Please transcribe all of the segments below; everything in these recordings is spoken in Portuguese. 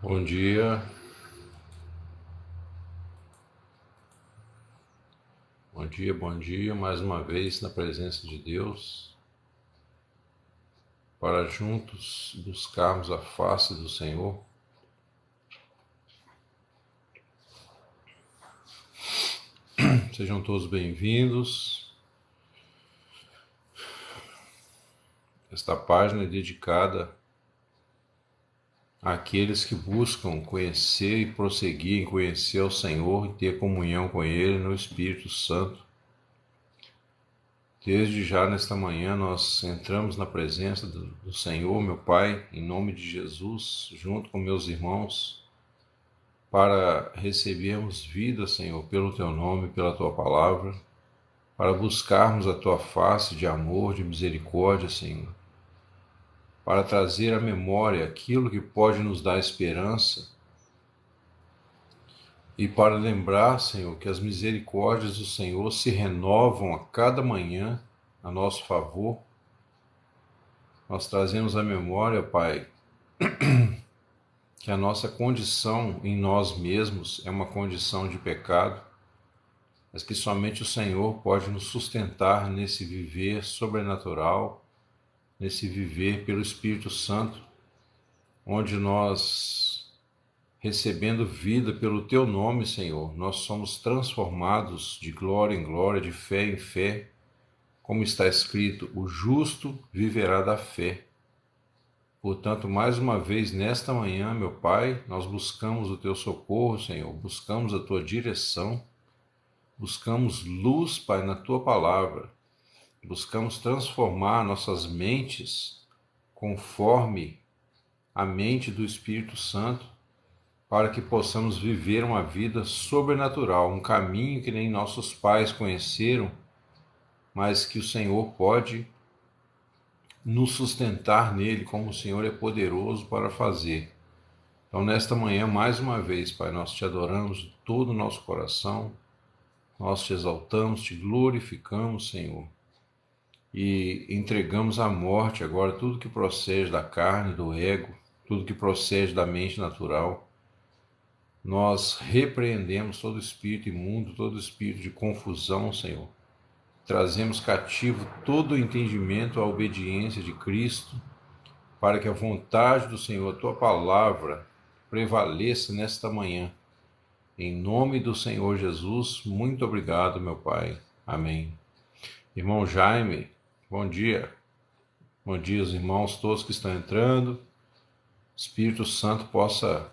Bom dia, bom dia, mais uma vez na presença de Deus, para juntos buscarmos a face do Senhor. Sejam todos bem-vindos. Esta página é dedicada àqueles que buscam conhecer e prosseguir em conhecer o Senhor e ter comunhão com Ele no Espírito Santo. Desde já nesta manhã nós entramos na presença do Senhor, meu Pai, em nome de Jesus, junto com meus irmãos, para recebermos vida, Senhor, pelo Teu nome, pela Tua palavra, para buscarmos a Tua face de amor, de misericórdia, Senhor, para trazer à memória aquilo que pode nos dar esperança e para lembrar, Senhor, que as misericórdias do Senhor se renovam a cada manhã a nosso favor. Nós trazemos à memória, Pai, que a nossa condição em nós mesmos é uma condição de pecado, mas que somente o Senhor pode nos sustentar nesse viver sobrenatural, nesse viver pelo Espírito Santo, onde nós, recebendo vida pelo Teu nome, Senhor, nós somos transformados de glória em glória, de fé em fé, como está escrito, o justo viverá da fé. Portanto, mais uma vez nesta manhã, meu Pai, nós buscamos o Teu socorro, Senhor, buscamos a Tua direção, buscamos luz, Pai, na Tua palavra, buscamos transformar nossas mentes conforme a mente do Espírito Santo, para que possamos viver uma vida sobrenatural, um caminho que nem nossos pais conheceram, mas que o Senhor pode nos sustentar nele, como o Senhor é poderoso para fazer. Então, nesta manhã, mais uma vez, Pai, nós te adoramos de todo o nosso coração, nós te exaltamos, te glorificamos, Senhor, e entregamos à morte agora tudo que procede da carne, do ego, tudo que procede da mente natural. Nós repreendemos todo espírito imundo, todo espírito de confusão, Senhor. Trazemos cativo todo o entendimento à obediência de Cristo, para que a vontade do Senhor, a Tua palavra, prevaleça nesta manhã. Em nome do Senhor Jesus, muito obrigado, meu Pai. Amém. Irmão Jaime, bom dia. Bom dia, os irmãos todos que estão entrando. Espírito Santo possa,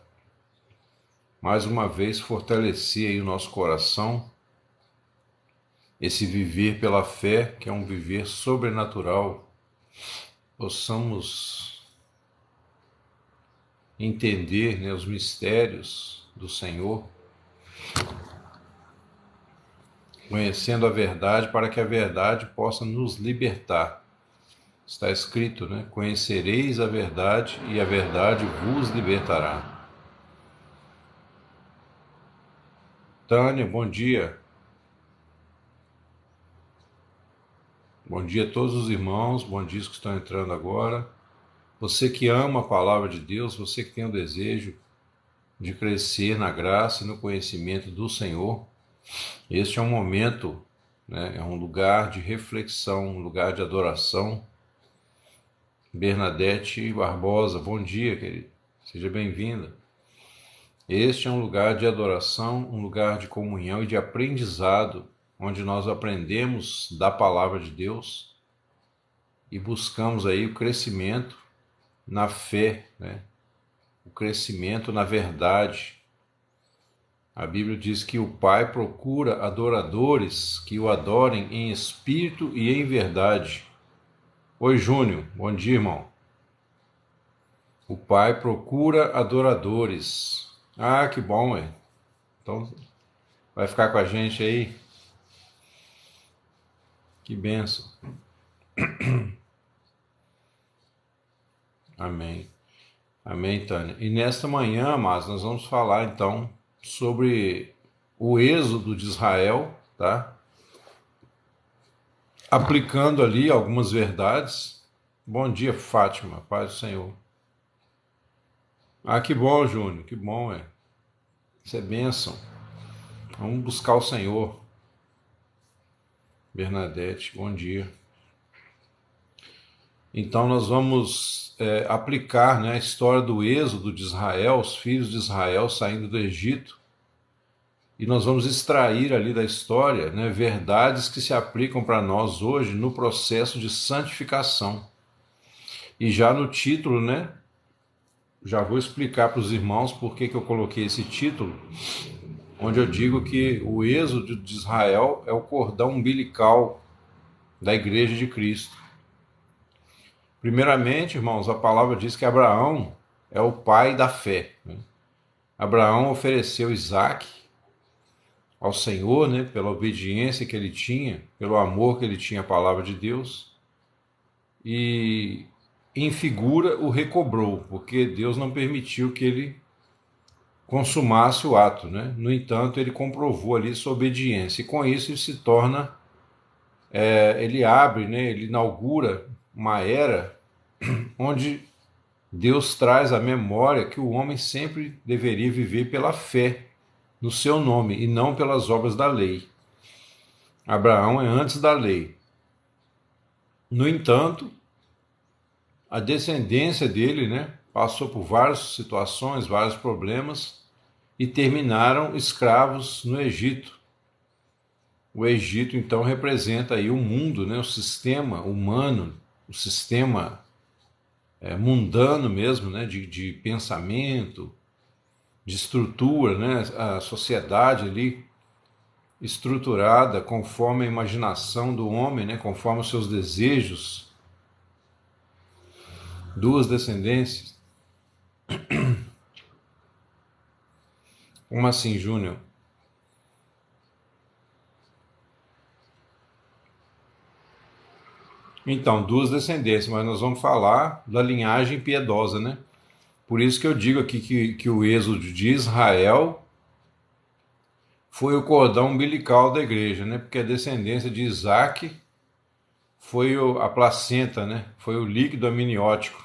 mais uma vez, fortalecer aí o nosso coração, esse viver pela fé, que é um viver sobrenatural. Possamos entender, né, os mistérios do Senhor, conhecendo a verdade, para que a verdade possa nos libertar. Está escrito, né? Conhecereis a verdade e a verdade vos libertará. Tânia, bom dia. Bom dia a todos os irmãos, bom dia os que estão entrando agora. Você que ama a palavra de Deus, você que tem o desejo de crescer na graça e no conhecimento do Senhor, este é um momento, né? É um lugar de reflexão, um lugar de adoração. Bernadette Barbosa, bom dia, querido. Seja bem-vinda. Este é um lugar de adoração, um lugar de comunhão e de aprendizado, onde nós aprendemos da palavra de Deus e buscamos aí o crescimento na fé, né? O crescimento na verdade. A Bíblia diz que o Pai procura adoradores que o adorem em espírito e em verdade. Oi, Júnior, bom dia, irmão. O Pai procura adoradores. Ah, que bom, ué. Então, vai ficar com a gente aí? Que bênção. Amém. Amém, Tânia. E nesta manhã, amados, nós vamos falar então sobre o êxodo de Israel, tá? Aplicando ali algumas verdades. Bom dia, Fátima, paz do Senhor. Ah, que bom, Júnior, que bom, é. Isso é bênção. Vamos buscar o Senhor. Bernadette, bom dia. Então nós vamos aplicar, né, a história do êxodo de Israel, os filhos de Israel saindo do Egito, e nós vamos extrair ali da história, né, verdades que se aplicam para nós hoje no processo de santificação. E já no título, né, já vou explicar para os irmãos por que eu coloquei esse título, onde eu digo que o êxodo de Israel é o cordão umbilical da Igreja de Cristo. Primeiramente, irmãos, a palavra diz que Abraão é o pai da fé, né? Abraão ofereceu Isaque ao Senhor, né, pela obediência que ele tinha, pelo amor que ele tinha à palavra de Deus, e em figura o recobrou, porque Deus não permitiu que ele consumasse o ato, né? No entanto, ele comprovou ali sua obediência, e com isso ele se torna, ele abre, né, ele inaugura uma era onde Deus traz à memória que o homem sempre deveria viver pela fé no seu nome e não pelas obras da lei. Abraão é antes da lei. No entanto, a descendência dele, né, passou por várias situações, vários problemas e terminaram escravos no Egito. O Egito então representa aí o mundo, né, o sistema humano, o sistema mundano mesmo, né, de pensamento, de estrutura, né, a sociedade ali estruturada conforme a imaginação do homem, né, conforme os seus desejos. Duas descendências. Como assim, Júnior? Então, duas descendências, mas nós vamos falar da linhagem piedosa, né? Por isso que eu digo aqui que o êxodo de Israel foi o cordão umbilical da igreja, né? Porque a descendência de Isaac foi a placenta, né? Foi o líquido amniótico.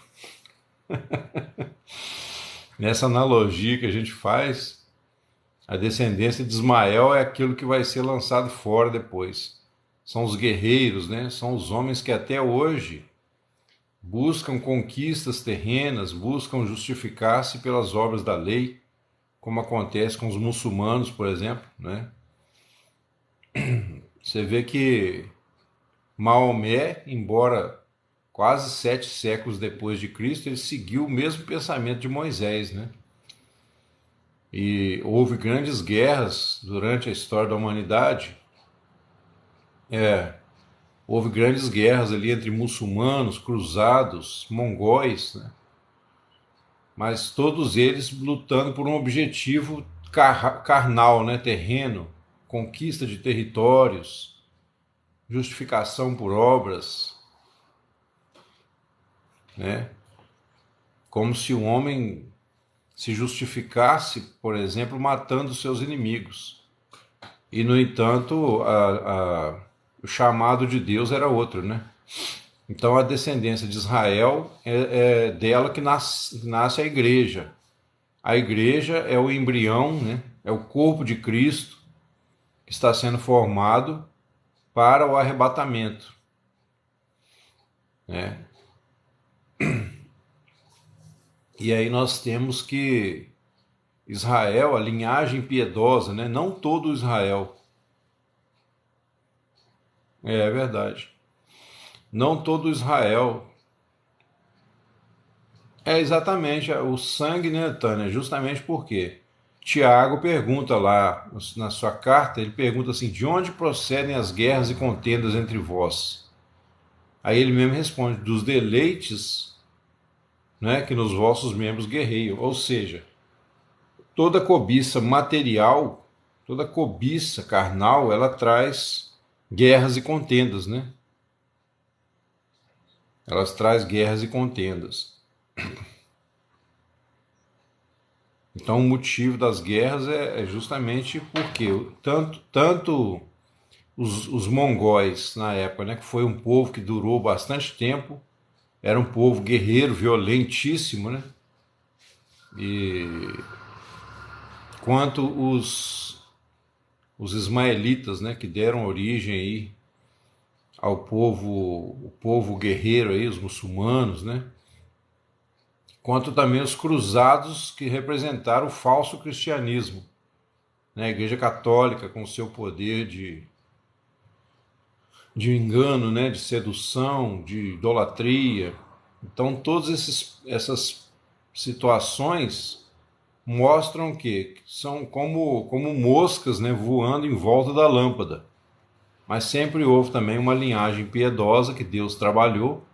Nessa analogia que a gente faz, a descendência de Ismael é aquilo que vai ser lançado fora depois. São os guerreiros, né? São os homens que até hoje buscam conquistas terrenas, buscam justificar-se pelas obras da lei, como acontece com os muçulmanos, por exemplo, né? Você vê que Maomé, embora quase 7 séculos depois de Cristo, ele seguiu o mesmo pensamento de Moisés, né? E houve grandes guerras durante a história da humanidade. Houve grandes guerras ali entre muçulmanos, cruzados, mongóis, né? Mas todos eles lutando por um objetivo carnal, né? Terreno, conquista de territórios, justificação por obras, né? Como se o homem se justificasse, por exemplo, matando seus inimigos. E, no entanto, o chamado de Deus era outro, né? Então, a descendência de Israel é dela que nasce a igreja. A igreja é o embrião, né? É o corpo de Cristo que está sendo formado para o arrebatamento, né? E aí nós temos que Israel, a linhagem piedosa, né? Não todo Israel. É verdade. Não todo Israel. É exatamente o sangue, né, Tânia? Justamente porque Tiago pergunta lá na sua carta, ele pergunta assim: de onde procedem as guerras e contendas entre vós? Aí ele mesmo responde: dos deleites, né, que nos vossos membros guerreiam. Ou seja, toda cobiça material, toda cobiça carnal, ela traz guerras e contendas, né? Elas traz guerras e contendas. Então, o motivo das guerras é justamente porque tanto os mongóis na época, né, que foi um povo que durou bastante tempo, era um povo guerreiro, violentíssimo, né? e quanto os ismaelitas, né, que deram origem aí ao o povo guerreiro aí, os muçulmanos, né, quanto também os cruzados que representaram o falso cristianismo, né, a Igreja Católica com o seu poder de engano, né, de sedução, de idolatria. Então, essas situações mostram que são como moscas, né, voando em volta da lâmpada. Mas sempre houve também uma linhagem piedosa que Deus trabalhou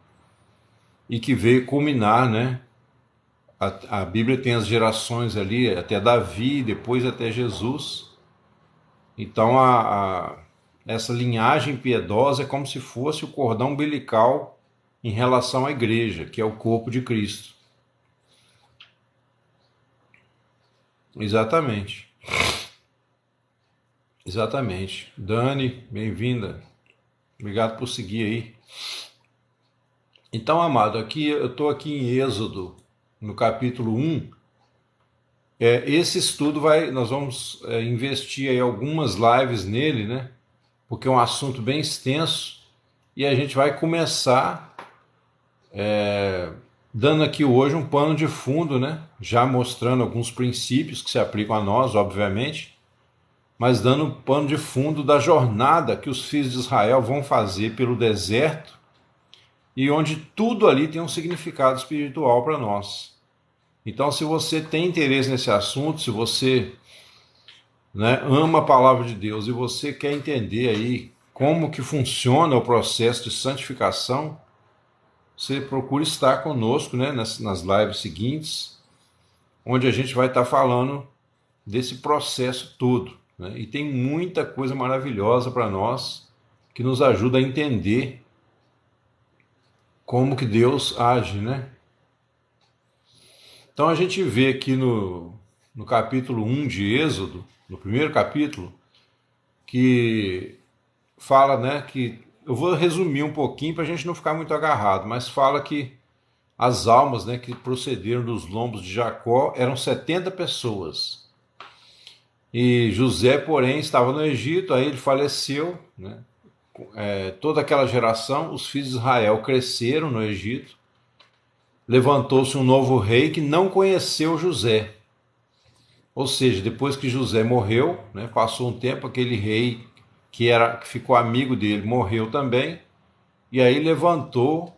e que veio culminar, né? A Bíblia tem as gerações ali, até Davi, depois até Jesus. Então, essa linhagem piedosa é como se fosse o cordão umbilical em relação à igreja, que é o corpo de Cristo. Exatamente. Exatamente. Dani, bem-vinda. Obrigado por seguir aí. Então, amado, aqui eu estou aqui em Êxodo, no capítulo 1. Esse estudo nós vamos investir aí algumas lives nele, né? Porque é um assunto bem extenso e a gente vai começar dando aqui hoje um pano de fundo, né? Já mostrando alguns princípios que se aplicam a nós, obviamente, mas dando um pano de fundo da jornada que os filhos de Israel vão fazer pelo deserto e onde tudo ali tem um significado espiritual para nós. Então, se você tem interesse nesse assunto, se você, né, ama a palavra de Deus e você quer entender aí como que funciona o processo de santificação, você procura estar conosco, né, nas lives seguintes, onde a gente vai estar falando desse processo todo, né? E tem muita coisa maravilhosa para nós que nos ajuda a entender como que Deus age, né? Então a gente vê aqui no capítulo 1 de Êxodo, no primeiro capítulo, que fala, né, que eu vou resumir um pouquinho para a gente não ficar muito agarrado, mas fala que as almas, né, que procederam dos lombos de Jacó eram 70 pessoas. E José, porém, estava no Egito, aí ele faleceu, né? Toda aquela geração, os filhos de Israel cresceram no Egito. Levantou-se um novo rei que não conheceu José. Ou seja, depois que José morreu, né, passou um tempo, aquele rei que ficou amigo dele morreu também, e aí levantou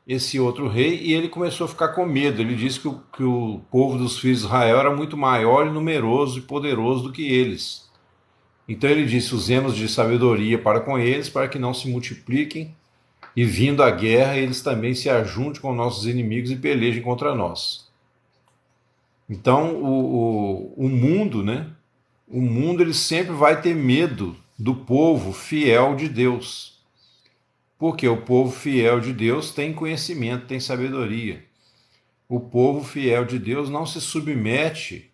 esse outro rei e ele começou a ficar com medo. Ele disse que o povo dos filhos de Israel era muito maior e numeroso e poderoso do que eles. Então ele disse: usemos de sabedoria para com eles, para que não se multipliquem, e vindo a guerra, eles também se ajuntem com nossos inimigos e pelejem contra nós. Então o mundo, né? O mundo ele sempre vai ter medo do povo fiel de Deus. Porque o povo fiel de Deus tem conhecimento, tem sabedoria. O povo fiel de Deus não se submete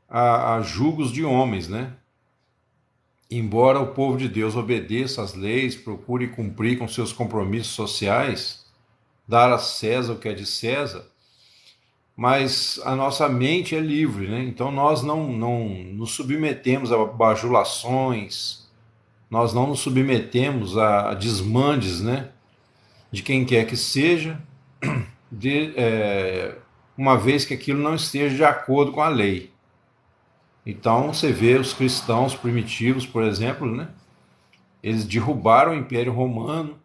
a julgos de homens, né? Embora o povo de Deus obedeça às leis, procure cumprir com seus compromissos sociais, dar a César o que é de César, mas a nossa mente é livre, né? Então nós não nos submetemos a bajulações, nós não nos submetemos a desmandes, né? De quem quer que seja, uma vez que aquilo não esteja de acordo com a lei. Então você vê os cristãos primitivos, por exemplo, né? Eles derrubaram o Império Romano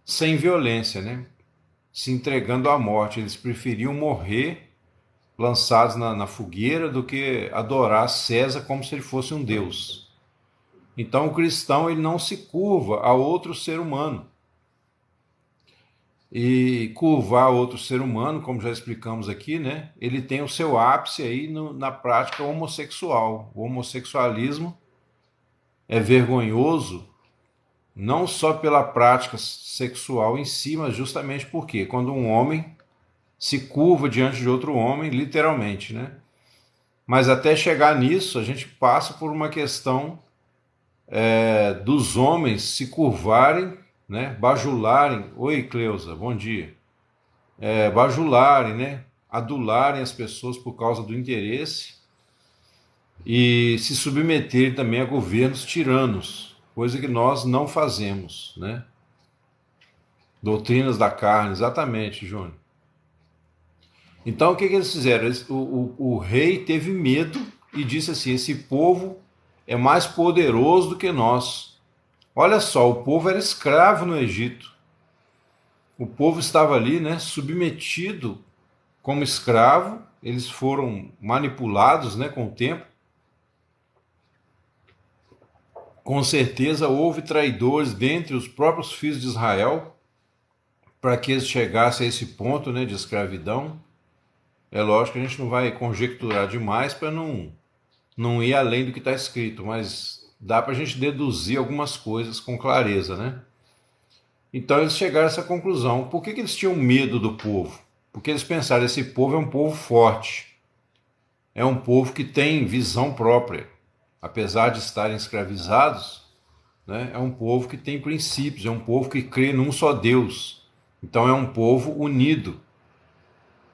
sem violência, né? Se entregando à morte. Eles preferiam morrer lançados na fogueira do que adorar César como se ele fosse um deus. Então o cristão ele não se curva a outro ser humano. E curvar outro ser humano, como já explicamos aqui, né? Ele tem o seu ápice aí na prática homossexual. O homossexualismo é vergonhoso não só pela prática sexual em si, mas justamente porque quando um homem se curva diante de outro homem, literalmente, né? Mas até chegar nisso, a gente passa por uma questão dos homens se curvarem, né? Bajularem. Oi, Cleusa, bom dia. Bajularem, né? adularem as pessoas por causa do interesse e se submeterem também a governos tiranos, coisa que nós não fazemos, né? Doutrinas da carne, exatamente, Júnior. Então, o que eles fizeram? O rei teve medo e disse assim: esse povo é mais poderoso do que nós. Olha só, o povo era escravo no Egito. O povo estava ali, né, submetido como escravo. Eles foram manipulados, né, com o tempo. Com certeza houve traidores dentre os próprios filhos de Israel para que eles chegassem a esse ponto, né, de escravidão. É lógico que a gente não vai conjecturar demais para não ir além do que está escrito, mas dá para a gente deduzir algumas coisas com clareza, né? Então eles chegaram a essa conclusão. Por que eles tinham medo do povo? Porque eles pensaram: esse povo é um povo forte, é um povo que tem visão própria. Apesar de estarem escravizados, né, é um povo que tem princípios, é um povo que crê num só Deus. Então é um povo unido.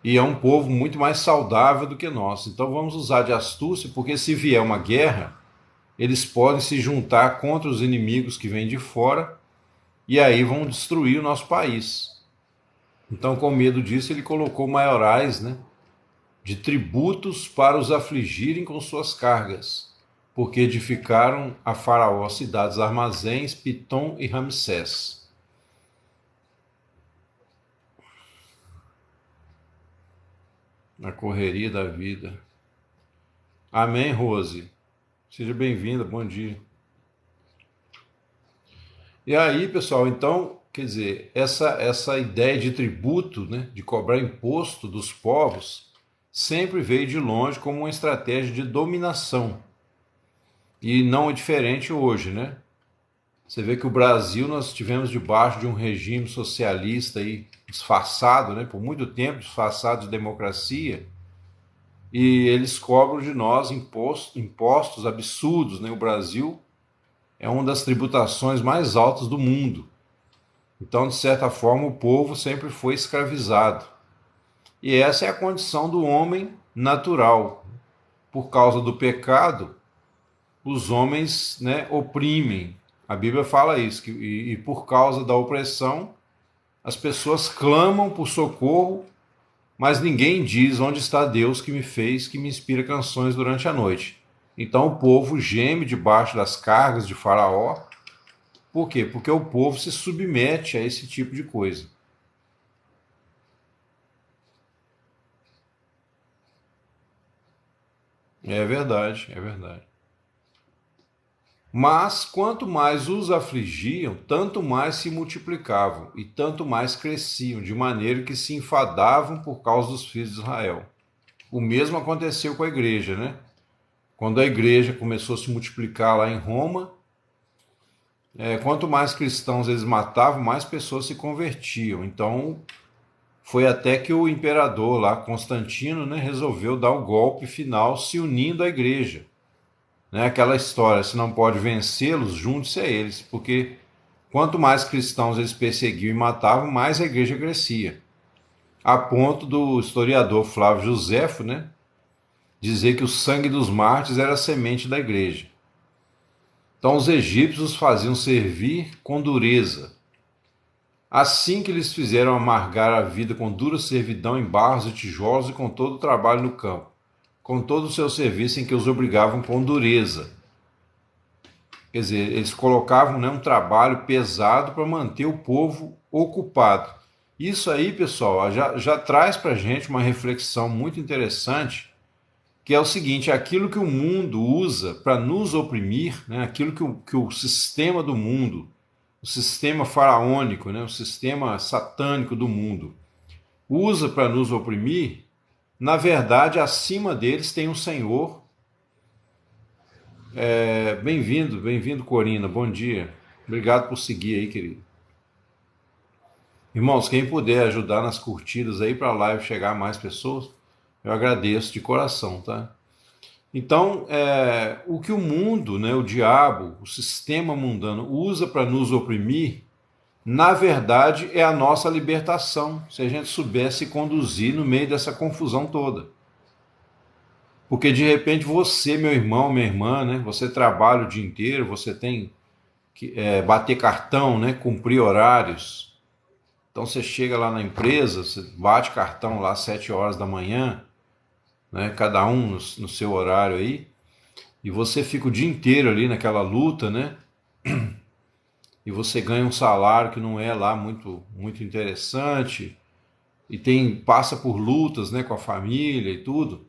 E é um povo muito mais saudável do que nós. Então vamos usar de astúcia, porque se vier uma guerra, eles podem se juntar contra os inimigos que vêm de fora e aí vão destruir o nosso país. Então, com medo disso, ele colocou maiorais, né, de tributos para os afligirem com suas cargas, porque edificaram a Faraó cidades armazéns, Pitom e Ramsés. Na correria da vida. Amém, Rose? Seja bem-vinda, bom dia. E aí, pessoal, então, quer dizer, essa ideia de tributo, né, de cobrar imposto dos povos, sempre veio de longe como uma estratégia de dominação. E não é diferente hoje, né? Você vê que o Brasil nós estivemos debaixo de um regime socialista aí, disfarçado, né, por muito tempo, disfarçado de democracia, e eles cobram de nós impostos absurdos, né? O Brasil é uma das tributações mais altas do mundo. Então, de certa forma, o povo sempre foi escravizado. E essa é a condição do homem natural. Por causa do pecado, os homens, né, oprimem. A Bíblia fala isso, e por causa da opressão, as pessoas clamam por socorro, mas ninguém diz: onde está Deus que me fez, que me inspira canções durante a noite. Então o povo geme debaixo das cargas de Faraó. Por quê? Porque o povo se submete a esse tipo de coisa. É verdade, é verdade. Mas quanto mais os afligiam, tanto mais se multiplicavam e tanto mais cresciam, de maneira que se enfadavam por causa dos filhos de Israel. O mesmo aconteceu com a igreja, né? Quando a igreja começou a se multiplicar lá em Roma, quanto mais cristãos eles matavam, mais pessoas se convertiam. Então, foi até que o imperador lá, Constantino, né, resolveu dar o golpe final se unindo à igreja. Né? Aquela história: se não pode vencê-los, junte-se a eles, porque quanto mais cristãos eles perseguiam e matavam, mais a igreja crescia. A ponto do historiador Flávio Joséfo, né, dizer que o sangue dos mártires era a semente da igreja. Então os egípcios os faziam servir com dureza. Assim que eles fizeram amargar a vida com dura servidão em barros e tijolos e com todo o trabalho no campo, com todo o seu serviço em que os obrigavam com dureza. Quer dizer, eles colocavam, né, um trabalho pesado para manter o povo ocupado. Isso aí, pessoal, já traz para a gente uma reflexão muito interessante, que é o seguinte: aquilo que o mundo usa para nos oprimir, né, aquilo que o sistema do mundo, o sistema faraônico, né, o sistema satânico do mundo usa para nos oprimir, na verdade, acima deles tem um Senhor. Bem-vindo, bem-vindo, Corina, bom dia. Obrigado por seguir aí, querido. Irmãos, quem puder ajudar nas curtidas aí para a live chegar a mais pessoas, eu agradeço de coração, tá? Então, o que o mundo, né, o diabo, o sistema mundano usa para nos oprimir, na verdade, é a nossa libertação, se a gente soubesse conduzir no meio dessa confusão toda. Porque de repente você, meu irmão, minha irmã, né, você trabalha o dia inteiro, você tem que bater cartão, né, cumprir horários. Então você chega lá na empresa, você bate cartão lá às 7 horas da manhã, né, cada um no seu horário aí, e você fica o dia inteiro ali naquela luta, né? E você ganha um salário que não é lá muito interessante, e passa por lutas, né, com a família e tudo.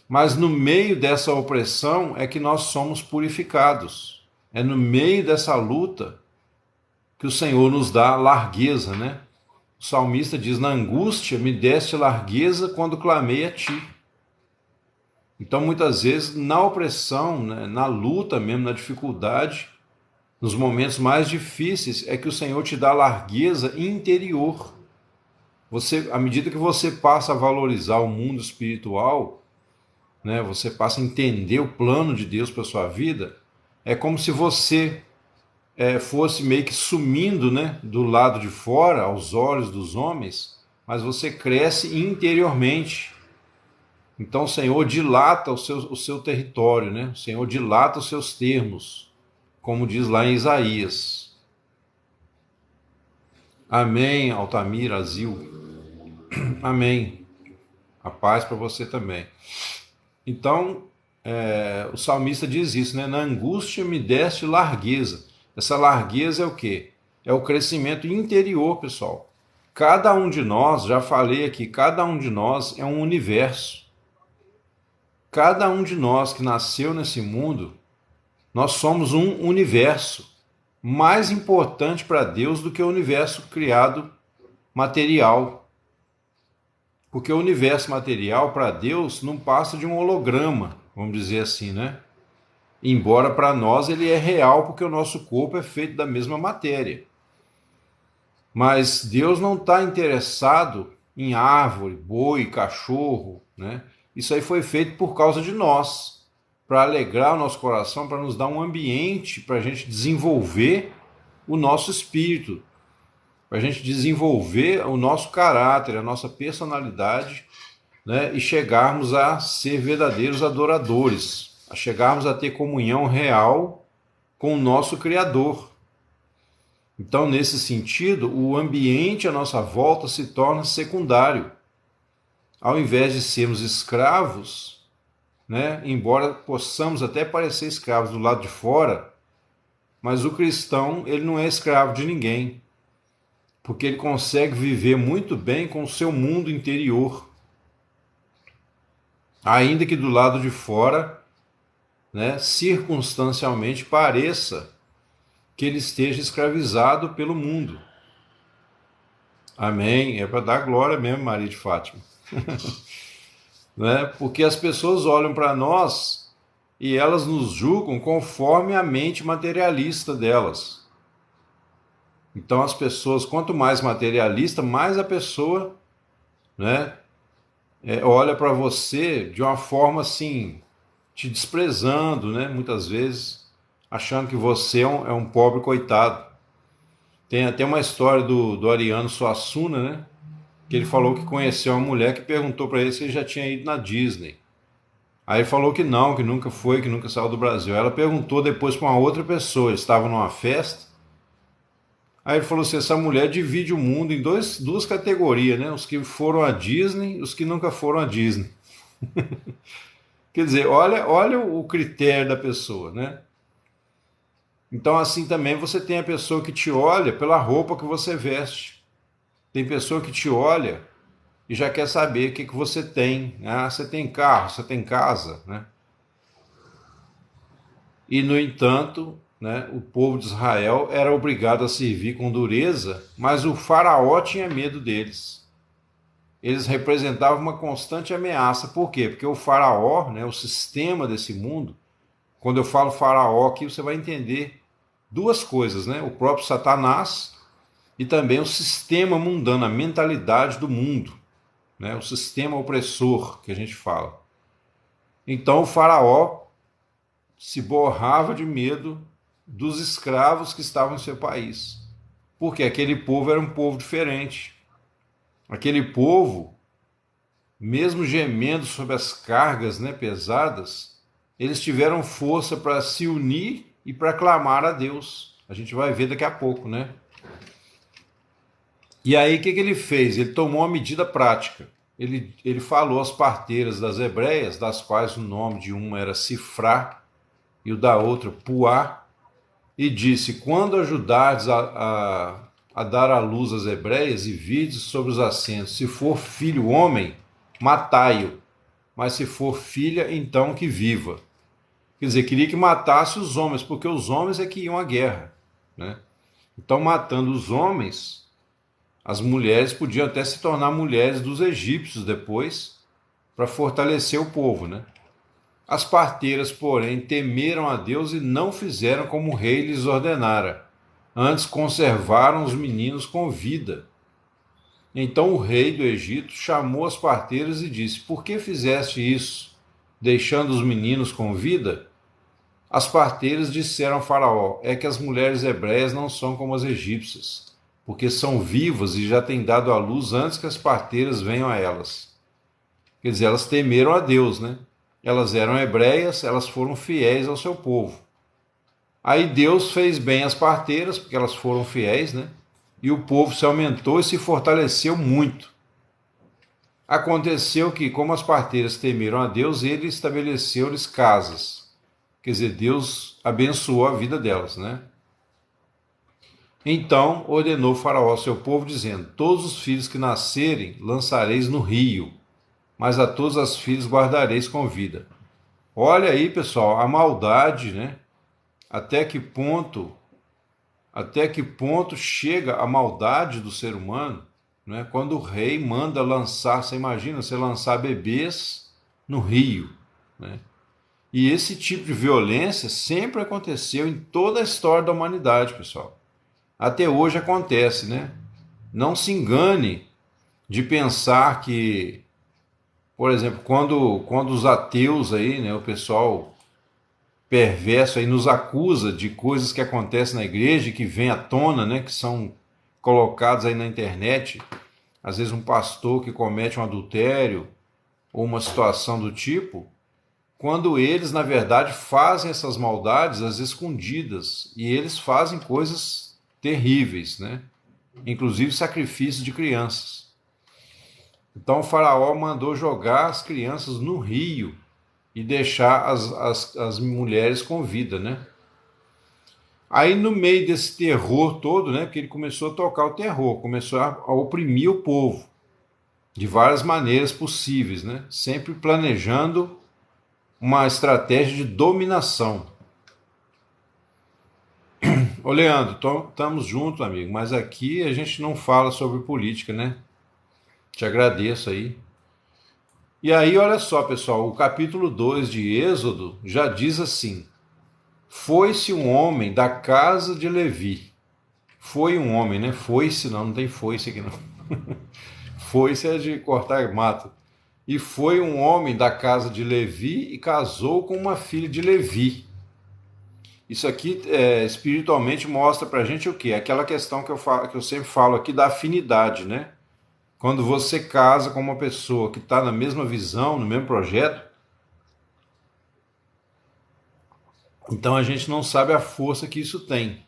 Mas no meio dessa opressão é que nós somos purificados. É no meio dessa luta que o Senhor nos dá largueza, né? O salmista diz: na angústia me deste largueza quando clamei a ti. Então, muitas vezes, na opressão, né, na luta mesmo, na dificuldade, nos momentos mais difíceis, é que o Senhor te dá largueza interior. Você, à medida que você passa a valorizar o mundo espiritual, né, você passa a entender o plano de Deus para a sua vida, é como se você fosse meio que sumindo, né, do lado de fora, aos olhos dos homens, mas você cresce interiormente. Então o Senhor dilata o seu território, né? O Senhor dilata os seus termos, como diz lá em Isaías. Amém, Altamir, Azil. Amém. A paz para você também. Então, o salmista diz isso, né? Na angústia me deste largueza. Essa largueza é o quê? É o crescimento interior, pessoal. Cada um de nós, já falei aqui, cada um de nós é um universo. Cada um de nós que nasceu nesse mundo, nós somos um universo mais importante para Deus do que o universo criado material. Porque o universo material para Deus não passa de um holograma, vamos dizer assim, né? Embora para nós ele é real, porque o nosso corpo é feito da mesma matéria. Mas Deus não está interessado em árvore, boi, cachorro, né? Isso aí foi feito por causa de nós, para alegrar o nosso coração, para nos dar um ambiente para a gente desenvolver o nosso espírito, para a gente desenvolver o nosso caráter, a nossa personalidade, né? E chegarmos a ser verdadeiros adoradores, a chegarmos a ter comunhão real com o nosso Criador. Então, nesse sentido, o ambiente à nossa volta se torna secundário. Ao invés de sermos escravos, né, embora possamos até parecer escravos do lado de fora, mas o cristão ele não é escravo de ninguém, porque ele consegue viver muito bem com o seu mundo interior, ainda que do lado de fora, né, circunstancialmente pareça que ele esteja escravizado pelo mundo. Amém. É para dar glória mesmo, Maria de Fátima. Né? Porque as pessoas olham para nós e elas nos julgam conforme a mente materialista delas. Então as pessoas, quanto mais materialista, mais a pessoa, né, olha para você de uma forma assim, te desprezando, né, muitas vezes, achando que você é um pobre coitado. Tem até uma história do Ariano Suassuna, né, que ele falou que conheceu uma mulher que perguntou para ele se ele já tinha ido na Disney. Aí ele falou que não, que nunca foi, que nunca saiu do Brasil. Aí ela perguntou depois para uma outra pessoa, eles estavam numa festa. Aí ele falou assim: essa mulher divide o mundo em duas categorias, né? Os que foram à Disney e os que nunca foram à Disney. Quer dizer, olha o critério da pessoa, né? Então, assim também você tem a pessoa que te olha pela roupa que você veste. Tem pessoa que te olha e já quer saber o que você tem. Ah, você tem carro, você tem casa, né? E, no entanto, né, o povo de Israel era obrigado a servir com dureza, mas o faraó tinha medo deles. Eles representavam uma constante ameaça. Por quê? Porque o faraó, né, o sistema desse mundo, quando eu falo faraó aqui, você vai entender duas coisas, né? O próprio Satanás e também o sistema mundano, a mentalidade do mundo, né? O sistema opressor que a gente fala. Então o faraó se borrava de medo dos escravos que estavam em seu país. porque aquele povo era um povo diferente. Aquele povo, mesmo gemendo sob as cargas, né, pesadas, eles tiveram força para se unir e para clamar a Deus. A gente vai ver daqui a pouco, né? E aí, o que ele fez? Ele tomou uma medida prática. Ele falou às parteiras das hebreias, das quais o nome de uma era Sifrá e o da outra Puá, e disse: quando ajudardes a dar à luz as hebreias e virdes sobre os assentos, se for filho homem, matai-o, mas se for filha, então que viva. Quer dizer, queria que matasse os homens, porque os homens é que iam à guerra, né? Então, matando os homens, as mulheres podiam até se tornar mulheres dos egípcios depois, para fortalecer o povo, né? As parteiras, porém, temeram a Deus e não fizeram como o rei lhes ordenara. Antes conservaram os meninos com vida. Então o rei do Egito chamou as parteiras e disse: por que fizeste isso, deixando os meninos com vida? As parteiras disseram a Faraó: é que as mulheres hebreias não são como as egípcias, porque são vivas e já têm dado à luz antes que as parteiras venham a elas. Quer dizer, elas temeram a Deus, né? Elas eram hebreias, elas foram fiéis ao seu povo. Aí Deus fez bem as parteiras, porque elas foram fiéis, né? E o povo se aumentou e se fortaleceu muito. Aconteceu que, como as parteiras temeram a Deus, ele estabeleceu-lhes casas. Quer dizer, Deus abençoou a vida delas, né? Então ordenou Faraó ao seu povo, dizendo: todos os filhos que nascerem lançareis no rio, mas a todas as filhas guardareis com vida. Olha aí, pessoal, a maldade, né? Até que ponto chega a maldade do ser humano, né? Quando o rei manda lançar, você imagina, você lançar bebês no rio, né? E esse tipo de violência sempre aconteceu em toda a história da humanidade, pessoal. Até hoje acontece, né? Não se engane de pensar que, por exemplo, quando os ateus aí, né, o pessoal perverso aí nos acusa de coisas que acontecem na igreja e que vêm à tona, né, que são colocados aí na internet, às vezes um pastor que comete um adultério ou uma situação do tipo, quando eles, na verdade, fazem essas maldades às escondidas, e eles fazem coisas terríveis, né? Inclusive sacrifícios de crianças. Então o faraó mandou jogar as crianças no rio e deixar as mulheres com vida, né? Aí no meio desse terror todo, né, porque ele começou a tocar o terror, começou a oprimir o povo de várias maneiras possíveis, né? Sempre planejando uma estratégia de dominação. Ô Leandro, estamos juntos, amigo, mas aqui a gente não fala sobre política, né? Te agradeço aí. E aí, olha só, pessoal, o capítulo 2 de Êxodo já diz assim: foi-se um homem da casa de Levi. Foi um homem, né? Foi-se, não tem foi-se aqui não. Foi-se é de cortar mato. E foi um homem da casa de Levi e casou com uma filha de Levi. Isso aqui espiritualmente mostra pra gente o quê? Aquela questão que eu sempre falo aqui da afinidade, né? Quando você casa com uma pessoa que está na mesma visão, no mesmo projeto, então a gente não sabe a força que isso tem.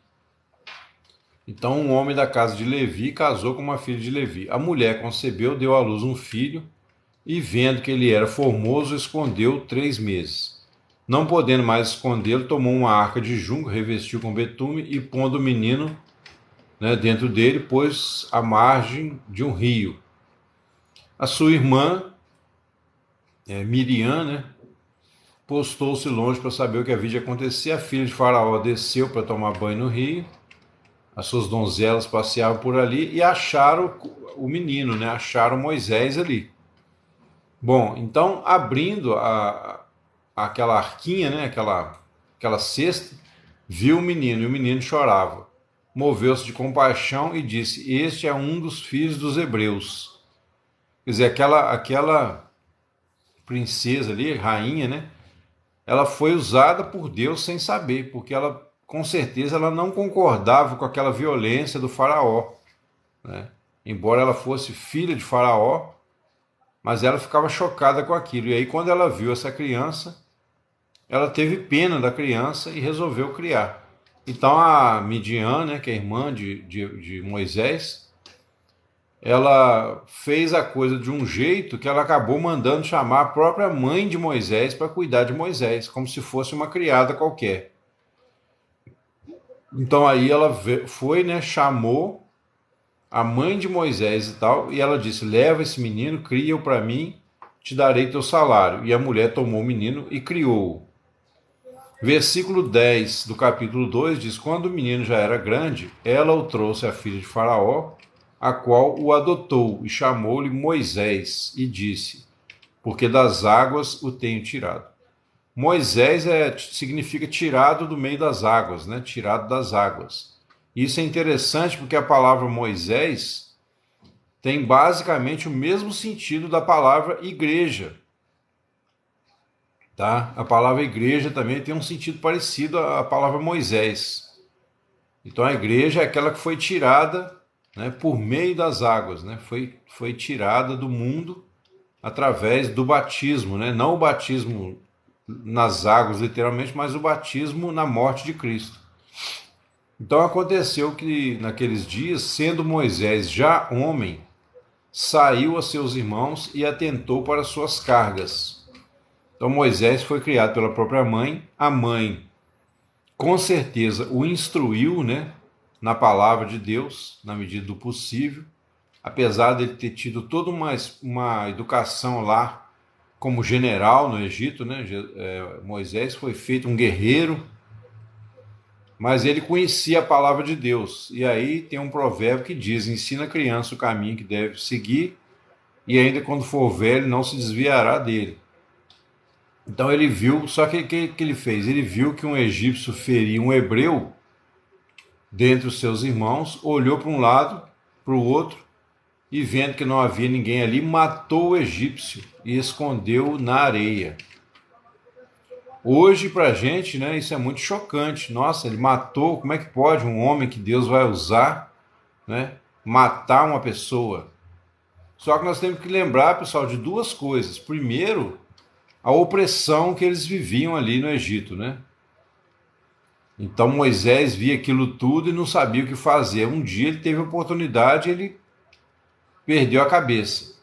Então um homem da casa de Levi casou com uma filha de Levi. A mulher concebeu, deu à luz um filho, e vendo que ele era formoso, escondeu 3 meses. Não podendo mais escondê-lo, tomou uma arca de junco, revestiu com betume e pondo o menino, né, dentro dele, pôs à margem de um rio. A sua irmã, Miriam, né, postou-se longe para saber o que havia de acontecer. A filha de Faraó desceu para tomar banho no rio. As suas donzelas passeavam por ali e acharam o menino, né, acharam Moisés ali. Bom, então abrindo aquela arquinha, né, aquela cesta, viu o menino e o menino chorava. Moveu-se de compaixão e disse: este é um dos filhos dos hebreus. Quer dizer, aquela princesa ali, rainha, né? Ela foi usada por Deus sem saber, porque ela com certeza ela não concordava com aquela violência do faraó, né? Embora ela fosse filha de faraó, mas ela ficava chocada com aquilo. E aí, quando ela viu essa criança, ela teve pena da criança e resolveu criar. Então a Midian, né, que é irmã de Moisés, ela fez a coisa de um jeito que ela acabou mandando chamar a própria mãe de Moisés para cuidar de Moisés, como se fosse uma criada qualquer. Então aí ela foi, né, chamou a mãe de Moisés e tal, e ela disse: leva esse menino, cria-o para mim, te darei teu salário. E a mulher tomou o menino e criou-o. Versículo 10 do capítulo 2 diz: quando o menino já era grande, ela o trouxe à filha de Faraó, a qual o adotou, e chamou-lhe Moisés, e disse: porque das águas o tenho tirado. Moisés significa tirado do meio das águas, né? Tirado das águas. Isso é interessante porque a palavra Moisés tem basicamente o mesmo sentido da palavra igreja. Tá? A palavra igreja também tem um sentido parecido à palavra Moisés. Então a igreja é aquela que foi tirada, né, por meio das águas, né? Foi tirada do mundo através do batismo, né? Não o batismo nas águas, literalmente, mas o batismo na morte de Cristo. Então aconteceu que naqueles dias, sendo Moisés já homem, saiu a seus irmãos e atentou para suas cargas. Então Moisés foi criado pela própria mãe. A mãe, com certeza, o instruiu, né, na palavra de Deus, na medida do possível, apesar dele ter tido toda uma educação lá como general no Egito, né? Moisés foi feito um guerreiro, mas ele conhecia a palavra de Deus. E aí tem um provérbio que diz: ensina a criança o caminho que deve seguir, e ainda quando for velho não se desviará dele. Então ele viu, só que o que ele fez? Ele viu que um egípcio feria um hebreu dentre os seus irmãos, olhou para um lado, para o outro, e vendo que não havia ninguém ali, matou o egípcio e escondeu na areia. Hoje, para a gente, né, isso é muito chocante. Nossa, ele matou, como é que pode um homem que Deus vai usar, né, matar uma pessoa? Só que nós temos que lembrar, pessoal, de duas coisas. Primeiro, a opressão que eles viviam ali no Egito, né? Então Moisés via aquilo tudo e não sabia o que fazer. Um dia ele teve a oportunidade e ele perdeu a cabeça.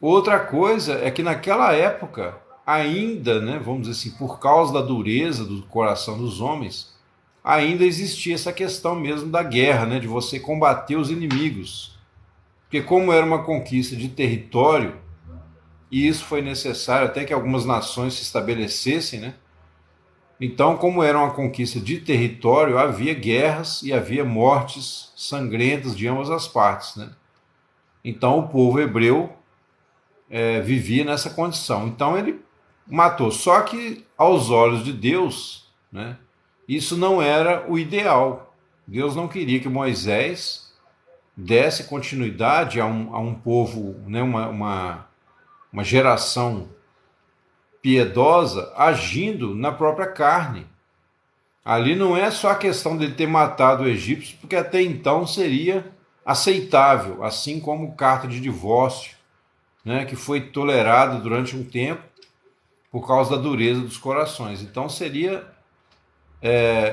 Outra coisa é que naquela época, ainda, né, vamos dizer assim, por causa da dureza do coração dos homens, ainda existia essa questão mesmo da guerra, né, de você combater os inimigos. Porque como era uma conquista de território, e isso foi necessário até que algumas nações se estabelecessem, né? Então, como era uma conquista de território, havia guerras e havia mortes sangrentas de ambas as partes, né? Então, o povo hebreu vivia nessa condição. Então, ele matou. Só que, aos olhos de Deus, né, isso não era o ideal. Deus não queria que Moisés desse continuidade a um povo, né, uma geração piedosa agindo na própria carne. Ali não é só a questão dele ter matado o egípcio, porque até então seria aceitável, assim como carta de divórcio, né, que foi tolerado durante um tempo por causa da dureza dos corações. Então seria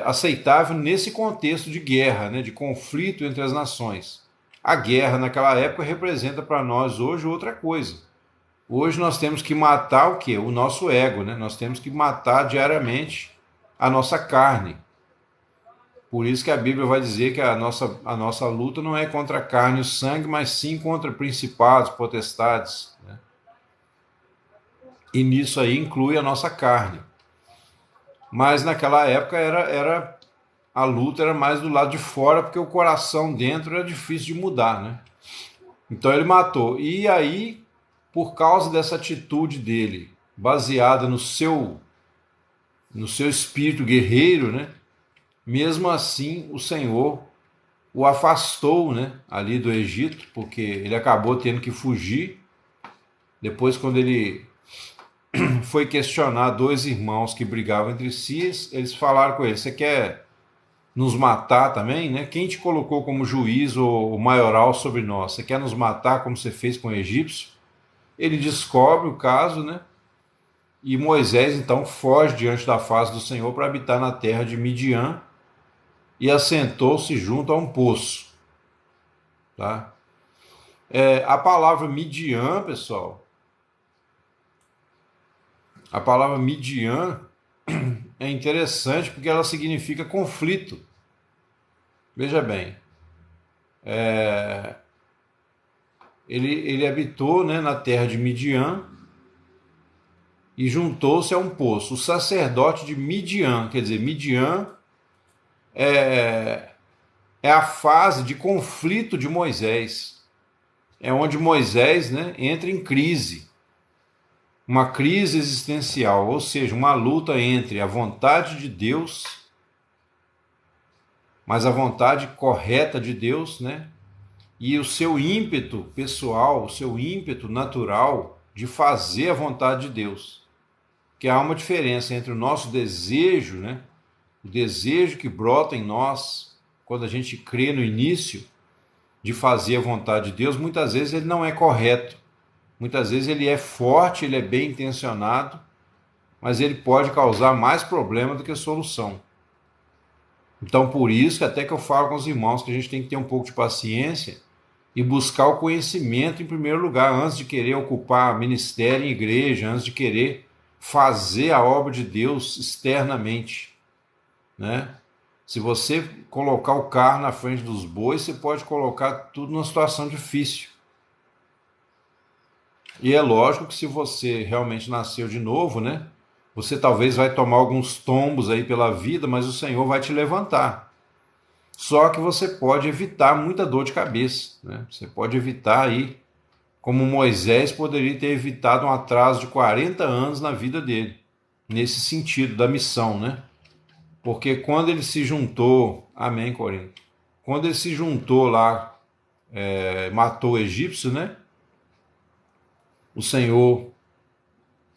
aceitável nesse contexto de guerra, né, de conflito entre as nações. A guerra naquela época representa para nós hoje outra coisa. Hoje nós temos que matar o quê? O nosso ego, né? Nós temos que matar diariamente a nossa carne. Por isso que a Bíblia vai dizer que a nossa luta não é contra a carne e o sangue, mas sim contra principados, potestades, né? E nisso aí inclui a nossa carne. Mas naquela época a luta era mais do lado de fora, porque o coração dentro era difícil de mudar, né? Então ele matou. E aí, por causa dessa atitude dele, baseada no seu espírito guerreiro, né? Mesmo assim, o Senhor o afastou, né, ali do Egito, porque ele acabou tendo que fugir. Depois, quando ele foi questionar dois irmãos que brigavam entre si, eles falaram com ele: você quer nos matar também, né? Quem te colocou como juiz ou maioral sobre nós? Você quer nos matar como você fez com o egípcio? Ele descobre o caso, né? E Moisés então foge diante da face do Senhor para habitar na terra de Midian e assentou-se junto a um poço, tá? A palavra Midian, pessoal, a palavra Midian é interessante porque ela significa conflito. Veja bem, ele habitou, né, na terra de Midian e juntou-se a um poço. O sacerdote de Midian, quer dizer, Midian é a fase de conflito de Moisés. É onde Moisés, né, entra em crise, uma crise existencial, ou seja, uma luta entre a vontade de Deus, mas a vontade correta de Deus, né, e o seu ímpeto pessoal, o seu ímpeto natural de fazer a vontade de Deus. Que há uma diferença entre o nosso desejo, né, o desejo que brota em nós quando a gente crê no início de fazer a vontade de Deus, muitas vezes ele não é correto. Muitas vezes ele é forte, ele é bem intencionado, mas ele pode causar mais problema do que solução. Então, por isso que até que eu falo com os irmãos que a gente tem que ter um pouco de paciência e buscar o conhecimento em primeiro lugar, antes de querer ocupar ministério em igreja, antes de querer fazer a obra de Deus externamente, né? Se você colocar o carro na frente dos bois, você pode colocar tudo numa situação difícil. E é lógico que se você realmente nasceu de novo, né? Você talvez vai tomar alguns tombos aí pela vida, mas o Senhor vai te levantar. Só que você pode evitar muita dor de cabeça, né? Você pode evitar aí, como Moisés poderia ter evitado um atraso de 40 anos na vida dele, nesse sentido da missão, né? Porque quando ele se juntou, amém, Corinto, quando ele se juntou lá, matou o egípcio, né? O Senhor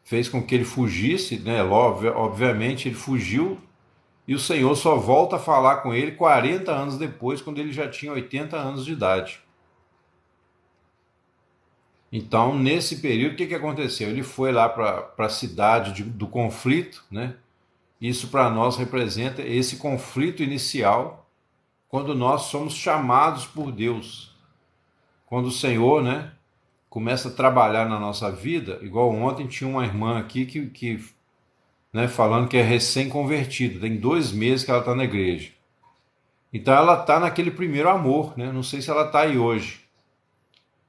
fez com que ele fugisse, né? Obviamente ele fugiu e o Senhor só volta a falar com ele 40 anos depois, quando ele já tinha 80 anos de idade. Então, nesse período, o que aconteceu? Ele foi lá para a cidade do conflito, né? Isso para nós representa esse conflito inicial, quando nós somos chamados por Deus. Quando o Senhor, né, começa a trabalhar na nossa vida, igual ontem tinha uma irmã aqui que né, falando que é recém-convertida, tem 2 meses que ela está na igreja. Então ela está naquele primeiro amor, né? Não sei se ela está aí hoje.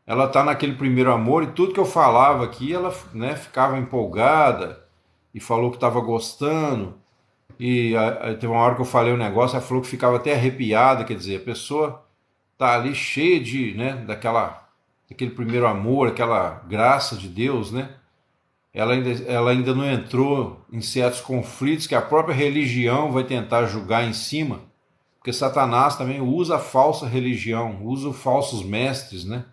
Ela está naquele primeiro amor e tudo que eu falava aqui, ela, né, ficava empolgada e falou que estava gostando. E teve uma hora que eu falei um negócio, ela falou que ficava até arrepiada, quer dizer, a pessoa tá ali cheia de, né, daquele primeiro amor, aquela graça de Deus, né? Ela ainda não entrou em certos conflitos que a própria religião vai tentar julgar em cima, porque Satanás também usa a falsa religião, usa os falsos mestres, né?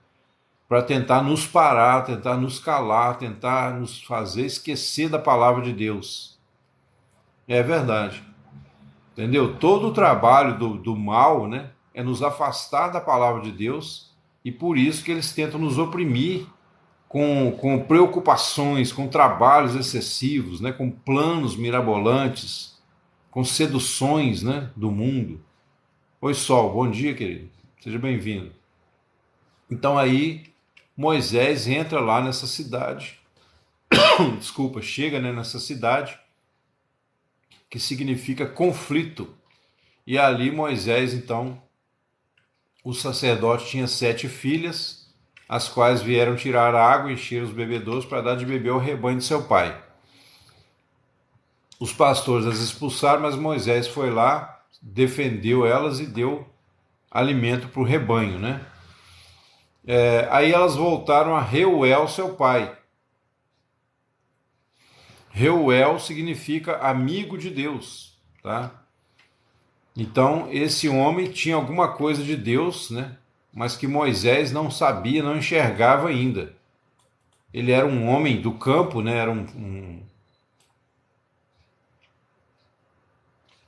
Para tentar nos parar, tentar nos calar, tentar nos fazer esquecer da palavra de Deus. É verdade. Entendeu? Todo o trabalho do mal, né, é nos afastar da palavra de Deus e por isso que eles tentam nos oprimir com preocupações, com trabalhos excessivos, né, com planos mirabolantes, com seduções, né, do mundo. Oi, Sol, bom dia, querido. Seja bem-vindo. Então aí Moisés entra lá nessa cidade, desculpa, chega, né, nessa cidade que significa conflito. E ali Moisés, então, o sacerdote tinha 7 filhas, as quais vieram tirar água e encher os bebedouros para dar de beber ao rebanho de seu pai. Os pastores as expulsaram, mas Moisés foi lá, defendeu elas e deu alimento para o rebanho, né? Aí elas voltaram a Reuel, seu pai. Reuel significa amigo de Deus, tá? Então, esse homem tinha alguma coisa de Deus, né? Mas que Moisés não sabia, não enxergava ainda. Ele era um homem do campo, né? Era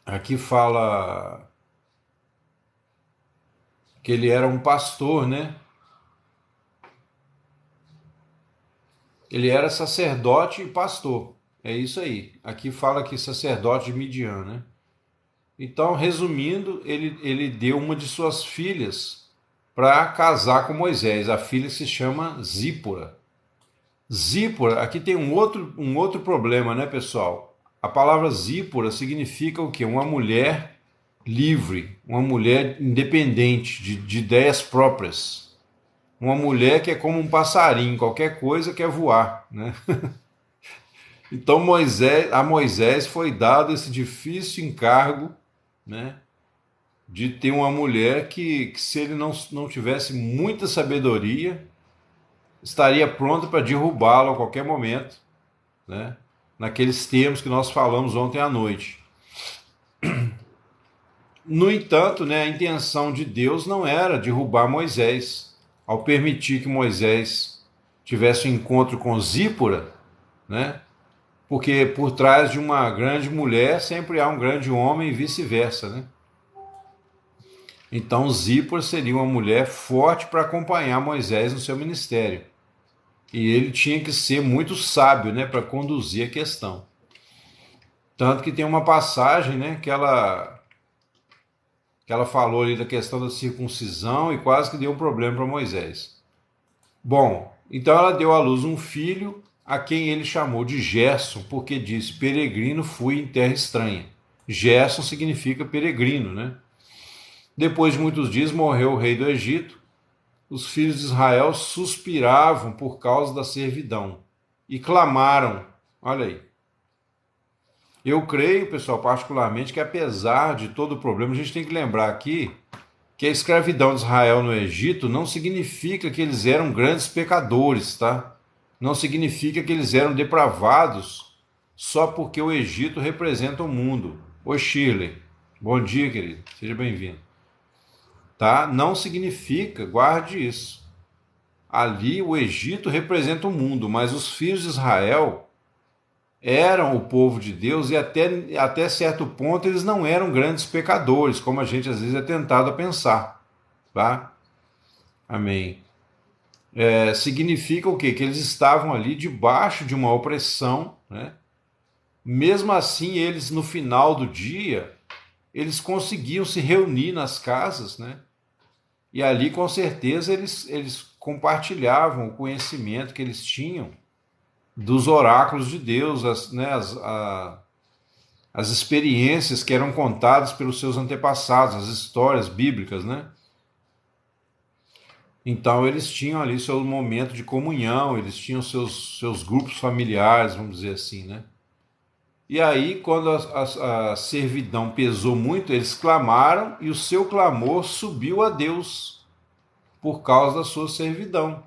aqui fala que ele era um pastor, né? Ele era sacerdote e pastor. É isso aí. Aqui fala que sacerdote de Midian, né? Então, resumindo, ele deu uma de suas filhas para casar com Moisés. A filha se chama Zípora. Zípora, aqui tem um outro problema, né, pessoal? A palavra Zípora significa o quê? Uma mulher livre, uma mulher independente, de ideias próprias. Uma mulher que é como um passarinho, qualquer coisa quer voar, né? Então a Moisés foi dado esse difícil encargo, né, de ter uma mulher que se ele não tivesse muita sabedoria, estaria pronta para derrubá-lo a qualquer momento, né, naqueles termos que nós falamos ontem à noite. No entanto, né, a intenção de Deus não era derrubar Moisés. Ao permitir que Moisés tivesse um encontro com Zípora, né, porque por trás de uma grande mulher sempre há um grande homem e vice-versa, né? Então Zípora seria uma mulher forte para acompanhar Moisés no seu ministério. E ele tinha que ser muito sábio, né, para conduzir a questão. Tanto que tem uma passagem, né, que ela falou ali da questão da circuncisão e quase que deu um problema para Moisés. Bom, então ela deu à luz um filho a quem ele chamou de Gerson, porque disse: peregrino fui em terra estranha. Gerson significa peregrino, né? Depois de muitos dias morreu o rei do Egito. Os filhos de Israel suspiravam por causa da servidão e clamaram. Olha aí. Eu creio, pessoal, particularmente, que apesar de todo o problema, a gente tem que lembrar aqui que a escravidão de Israel no Egito não significa que eles eram grandes pecadores, tá? Não significa que eles eram depravados só porque o Egito representa o mundo. Oi, Shirley. Bom dia, querido. Seja bem-vindo. Tá? Não significa, guarde isso. Ali o Egito representa o mundo, mas os filhos de Israel eram o povo de Deus e até certo ponto eles não eram grandes pecadores, como a gente às vezes é tentado a pensar. Tá? Amém. Significa o quê? Que eles estavam ali debaixo de uma opressão, né? Mesmo assim, eles no final do dia, eles conseguiam se reunir nas casas, né? E ali, com certeza, eles compartilhavam o conhecimento que eles tinham dos oráculos de Deus, as experiências que eram contadas pelos seus antepassados, as histórias bíblicas, né? Então, eles tinham ali seu momento de comunhão, eles tinham seus grupos familiares, vamos dizer assim, né? E aí, quando a servidão pesou muito, eles clamaram e o seu clamor subiu a Deus por causa da sua servidão.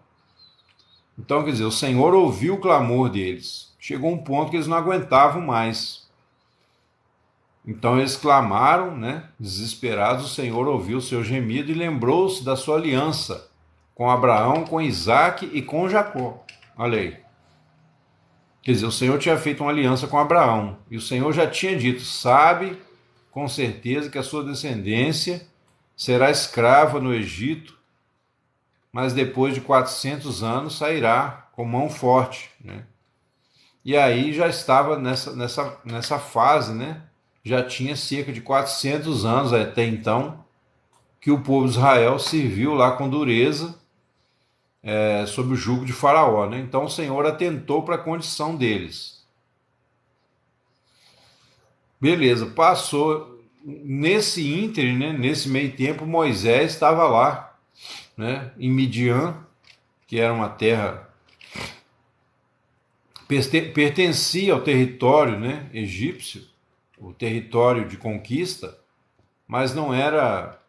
Então, quer dizer, o Senhor ouviu o clamor deles. Chegou um ponto que eles não aguentavam mais. Então eles clamaram, né, desesperados. O Senhor ouviu o seu gemido e lembrou-se da sua aliança com Abraão, com Isaque e com Jacó. Olha aí. Quer dizer, o Senhor tinha feito uma aliança com Abraão. E o Senhor já tinha dito: sabe com certeza que a sua descendência será escrava no Egito, mas depois de 400 anos sairá com mão forte, né? E aí já estava nessa fase, né? Já tinha cerca de 400 anos até então que o povo de Israel serviu lá com dureza, sob o jugo de Faraó, né? Então o Senhor atentou para a condição deles. Beleza, passou nesse ínterim, né? Nesse meio tempo, Moisés estava lá, né, em Midian, que era uma terra pertencia ao território, né, egípcio, o território de conquista, mas não era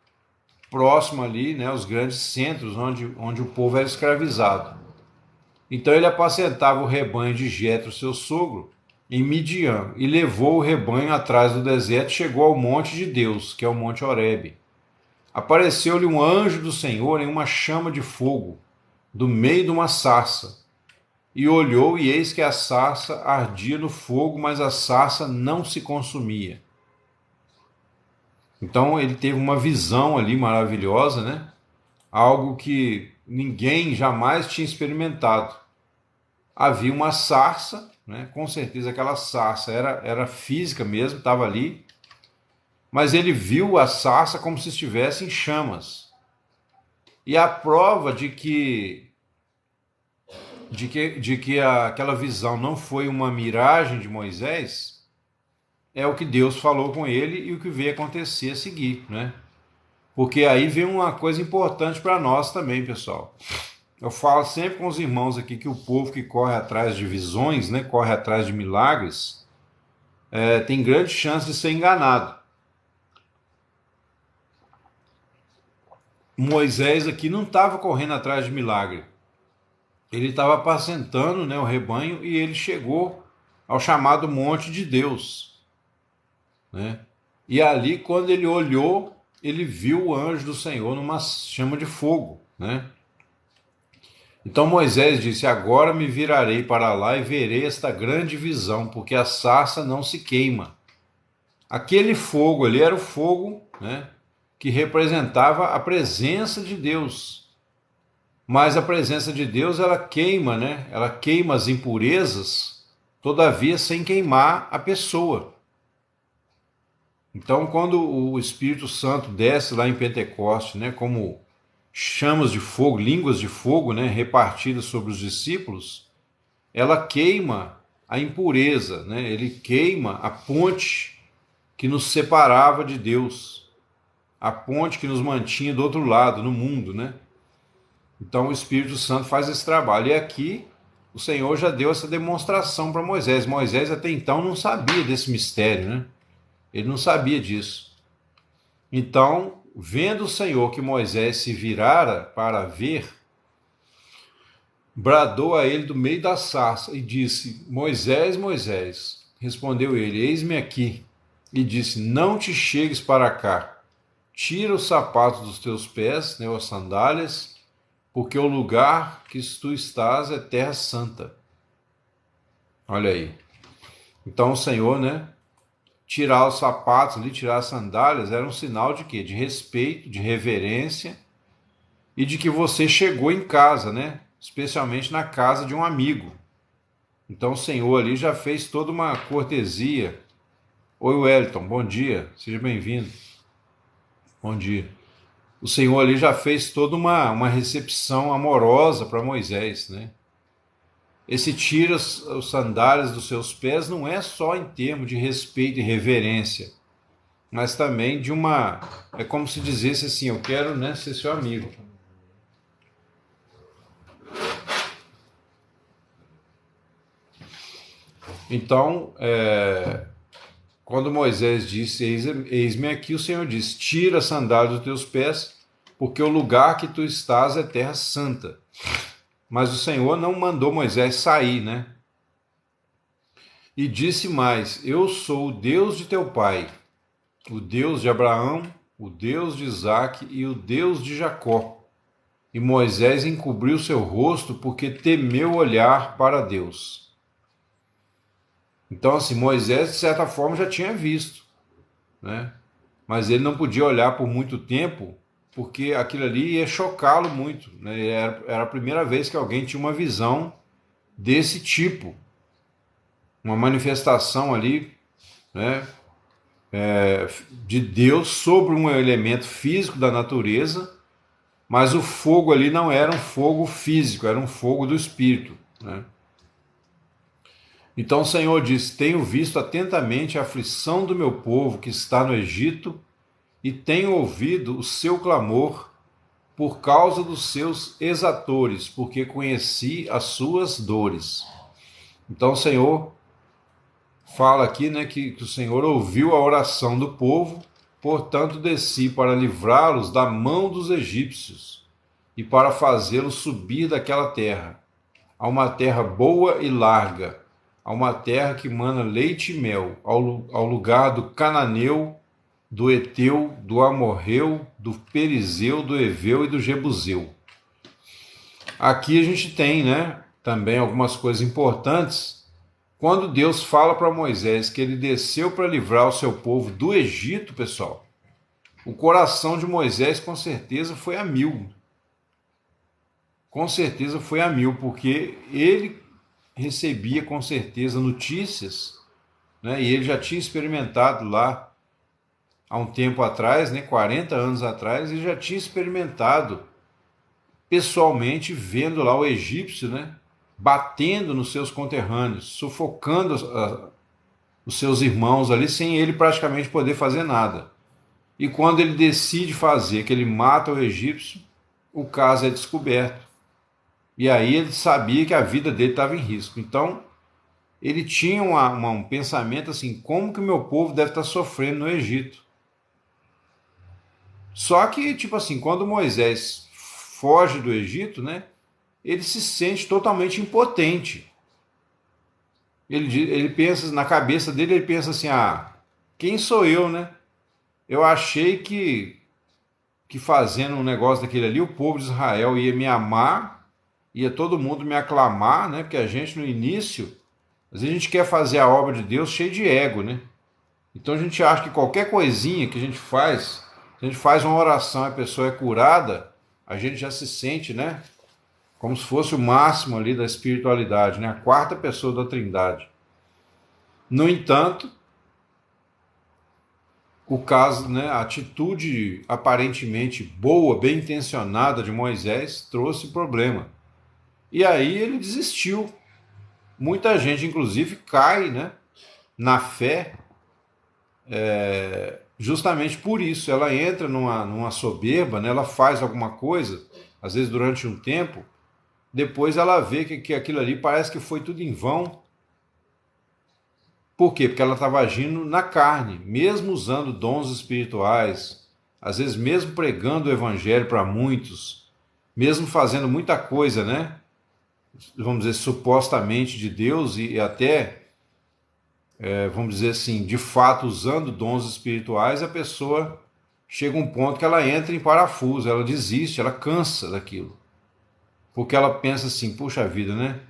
próximo ali, né, aos grandes centros onde o povo era escravizado. Então ele apacentava o rebanho de Jetro, seu sogro, em Midian, e levou o rebanho atrás do deserto e chegou ao monte de Deus, que é o monte Horebe. Apareceu-lhe um anjo do Senhor em uma chama de fogo, do meio de uma sarça. E olhou, e eis que a sarça ardia no fogo, mas a sarça não se consumia. Então ele teve uma visão ali maravilhosa, né? algo que ninguém jamais tinha experimentado. Havia uma sarça, né? Com certeza aquela sarça era física mesmo, estava ali, mas ele viu a sarça como se estivesse em chamas. E a prova de que aquela visão não foi uma miragem de Moisés é o que Deus falou com ele e o que veio acontecer a seguir, né? Porque aí vem uma coisa importante para nós também, pessoal. Eu falo sempre com os irmãos aqui que o povo que corre atrás de visões, né, corre atrás de milagres, tem grande chance de ser enganado. Moisés aqui não estava correndo atrás de milagre. Ele estava apacentando, né, o rebanho e ele chegou ao chamado monte de Deus, né? E ali, quando ele olhou, ele viu o anjo do Senhor numa chama de fogo, né? Então Moisés disse: agora me virarei para lá e verei esta grande visão, porque a sarça não se queima. Aquele fogo ali era o fogo, né, que representava a presença de Deus. Mas a presença de Deus, ela queima, né? Ela queima as impurezas, todavia sem queimar a pessoa. Então, quando o Espírito Santo desce lá em Pentecoste, né, como chamas de fogo, línguas de fogo, né, repartidas sobre os discípulos, ela queima a impureza, né? Ele queima a ponte que nos separava de Deus, a ponte que nos mantinha do outro lado, no mundo, né? Então o Espírito Santo faz esse trabalho. E aqui o Senhor já deu essa demonstração para Moisés. Moisés até então não sabia desse mistério, né? Ele não sabia disso. Então, vendo o Senhor que Moisés se virara para ver, bradou a ele do meio da sarça e disse: Moisés, Moisés. Respondeu ele: eis-me aqui. E disse: não te chegues para cá. Tira os sapatos dos teus pés, né, as sandálias, porque o lugar que tu estás é terra santa. Olha aí. Então o Senhor, né, tirar os sapatos ali, tirar as sandálias, era um sinal de quê? De respeito, de reverência e de que você chegou em casa, né? Especialmente na casa de um amigo. Então o Senhor ali já fez toda uma cortesia. Oi, Wellington, bom dia, seja bem-vindo. Bom dia. O Senhor ali já fez toda uma recepção amorosa para Moisés, né? Esse tira os sandálias dos seus pés não é só em termos de respeito e reverência, mas também de uma... É como se dissesse assim, eu quero, né, ser seu amigo. Então, quando Moisés disse, eis-me aqui, o Senhor disse, tira a sandália dos teus pés, porque o lugar que tu estás é terra santa. Mas o Senhor não mandou Moisés sair, né? E disse mais, eu sou o Deus de teu pai, o Deus de Abraão, o Deus de Isaque e o Deus de Jacó. E Moisés encobriu seu rosto porque temeu olhar para Deus. Então, assim, Moisés, de certa forma, já tinha visto, né? Mas ele não podia olhar por muito tempo, porque aquilo ali ia chocá-lo muito, né? Era a primeira vez que alguém tinha uma visão desse tipo, uma manifestação ali, né, de Deus sobre um elemento físico da natureza, mas o fogo ali não era um fogo físico, era um fogo do Espírito, né? Então o Senhor diz, tenho visto atentamente a aflição do meu povo que está no Egito e tenho ouvido o seu clamor por causa dos seus exatores, porque conheci as suas dores. Então o Senhor fala aqui, né, que o Senhor ouviu a oração do povo, portanto desci para livrá-los da mão dos egípcios e para fazê-los subir daquela terra, a uma terra boa e larga, a uma terra que mana leite e mel, ao lugar do cananeu, do Eteu, do Amorreu, do Perizeu, do Eveu e do Jebuseu. Aqui a gente tem, né, também algumas coisas importantes. Quando Deus fala para Moisés que ele desceu para livrar o seu povo do Egito, pessoal, o coração de Moisés com certeza foi a mil. com certeza foi a mil, porque ele recebia com certeza notícias, né? E ele já tinha experimentado lá há um tempo atrás, né? 40 anos atrás, ele já tinha experimentado pessoalmente, vendo lá o egípcio, né? Batendo nos seus conterrâneos, sufocando os seus irmãos ali, sem ele praticamente poder fazer nada. E quando ele decide fazer, que ele mata o egípcio, o caso é descoberto. E aí ele sabia que a vida dele estava em risco. Então, ele tinha um pensamento assim, como que o meu povo deve estar sofrendo no Egito? Só que, tipo assim, quando Moisés foge do Egito, né, ele se sente totalmente impotente. Ele pensa, na cabeça dele, ele pensa assim, quem sou eu, né? Eu achei que fazendo um negócio daquele ali, o povo de Israel ia me amar, ia todo mundo me aclamar, né? Porque a gente no início, às vezes a gente quer fazer a obra de Deus cheio de ego, né? Então a gente acha que qualquer coisinha que a gente faz uma oração e a pessoa é curada, a gente já se sente, né? Como se fosse o máximo ali da espiritualidade, né? A quarta pessoa da Trindade. No entanto, o caso, né, a atitude aparentemente boa, bem intencionada de Moisés trouxe problema. E aí ele desistiu. Muita gente, inclusive, cai, né, na fé justamente por isso. Ela entra numa soberba, né, ela faz alguma coisa, às vezes durante um tempo, depois ela vê que aquilo ali parece que foi tudo em vão. Por quê? Porque ela estava agindo na carne, mesmo usando dons espirituais, às vezes mesmo pregando o evangelho para muitos, mesmo fazendo muita coisa, né? Vamos dizer, supostamente de Deus e até, vamos dizer assim, de fato usando dons espirituais, a pessoa chega a um ponto que ela entra em parafuso, ela desiste, ela cansa daquilo. Porque ela pensa assim, puxa vida, né?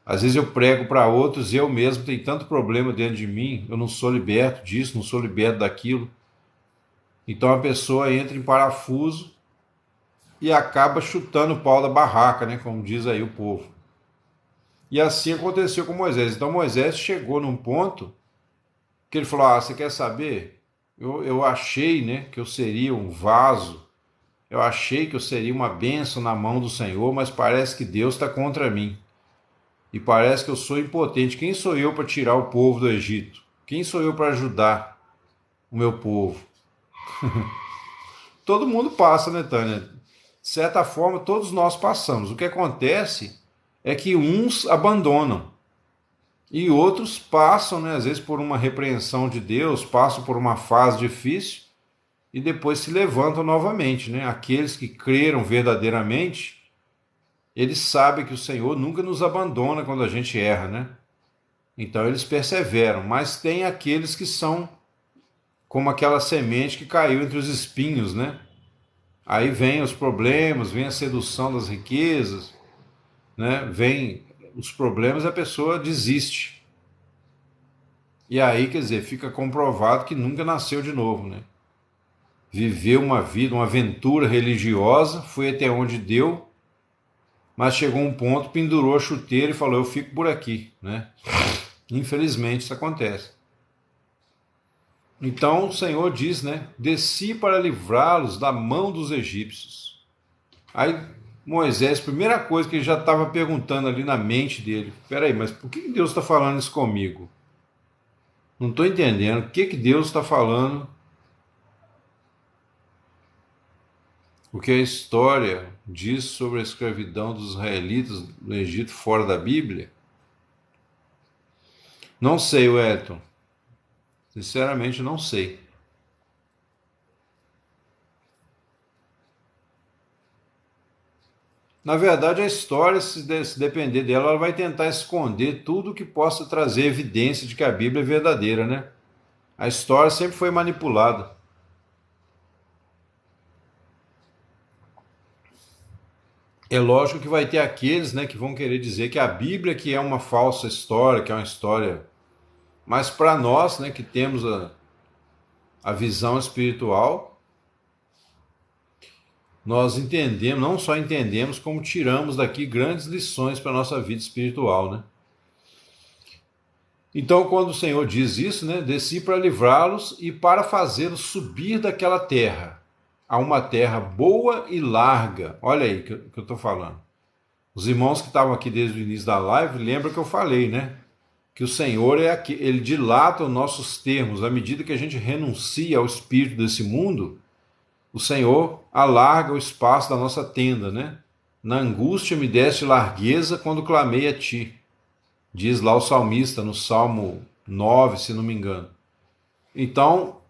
Às vezes eu prego para outros e eu mesmo tenho tanto problema dentro de mim, eu não sou liberto disso, não sou liberto daquilo. Então a pessoa entra em parafuso e acaba chutando o pau da barraca, né, como diz aí o povo. E assim aconteceu com Moisés. Então Moisés chegou num ponto que ele falou: você quer saber? Eu achei, né, que eu seria um vaso, eu achei que eu seria uma bênção na mão do Senhor, mas parece que Deus está contra mim. E parece que eu sou impotente. Quem sou eu para tirar o povo do Egito? Quem sou eu para ajudar o meu povo? Todo mundo passa, né, Tânia? De certa forma, todos nós passamos. O que acontece é que uns abandonam e outros passam, né, às vezes por uma repreensão de Deus, passam por uma fase difícil e depois se levantam novamente, né? Aqueles que creram verdadeiramente, eles sabem que o Senhor nunca nos abandona quando a gente erra, né? Então eles perseveram, mas tem aqueles que são como aquela semente que caiu entre os espinhos, né? Aí vem os problemas, vem a sedução das riquezas, né? Vem os problemas e a pessoa desiste. E aí, quer dizer, fica comprovado que nunca nasceu de novo, né? Viveu uma vida, uma aventura religiosa, foi até onde deu, mas chegou um ponto, pendurou a chuteira e falou: eu fico por aqui, né? Infelizmente isso acontece. Então o Senhor diz, né? Desci para livrá-los da mão dos egípcios. Aí Moisés, primeira coisa que ele já estava perguntando ali na mente dele: peraí, mas por que Deus está falando isso comigo? Não estou entendendo. O que Deus está falando? O que a história diz sobre a escravidão dos israelitas no Egito fora da Bíblia? Não sei, Wellington. Sinceramente, não sei. Na verdade, a história, se depender dela, ela vai tentar esconder tudo que possa trazer evidência de que a Bíblia é verdadeira, né? A história sempre foi manipulada. É lógico que vai ter aqueles, né, que vão querer dizer que a Bíblia que é uma falsa história, que é uma história. Mas para nós, né, que temos a visão espiritual, nós entendemos, não só entendemos, como tiramos daqui grandes lições para a nossa vida espiritual, né? Então, quando o Senhor diz isso, né, desci para livrá-los e para fazê-los subir daquela terra, a uma terra boa e larga. Olha aí que eu estou falando. Os irmãos que estavam aqui desde o início da live, lembram que eu falei, né? Que o Senhor ele dilata os nossos termos. À medida que a gente renuncia ao espírito desse mundo, o Senhor alarga o espaço da nossa tenda, né? Na angústia me deste largueza quando clamei a ti. Diz lá o salmista no Salmo 9, se não me engano. Então,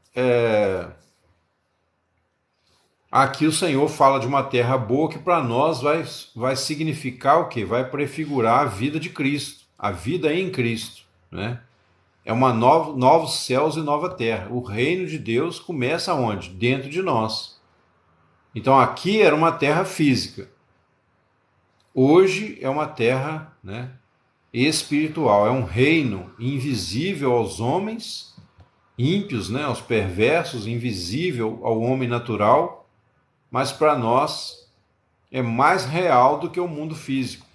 aqui o Senhor fala de uma terra boa que para nós vai significar o quê? Vai prefigurar a vida de Cristo, a vida em Cristo, né? É novos céus e nova terra. O reino de Deus começa onde? Dentro de nós. Então aqui era uma terra física. Hoje é uma terra, né, espiritual. É um reino invisível aos homens ímpios, né, aos perversos, invisível ao homem natural, mas para nós é mais real do que o mundo físico.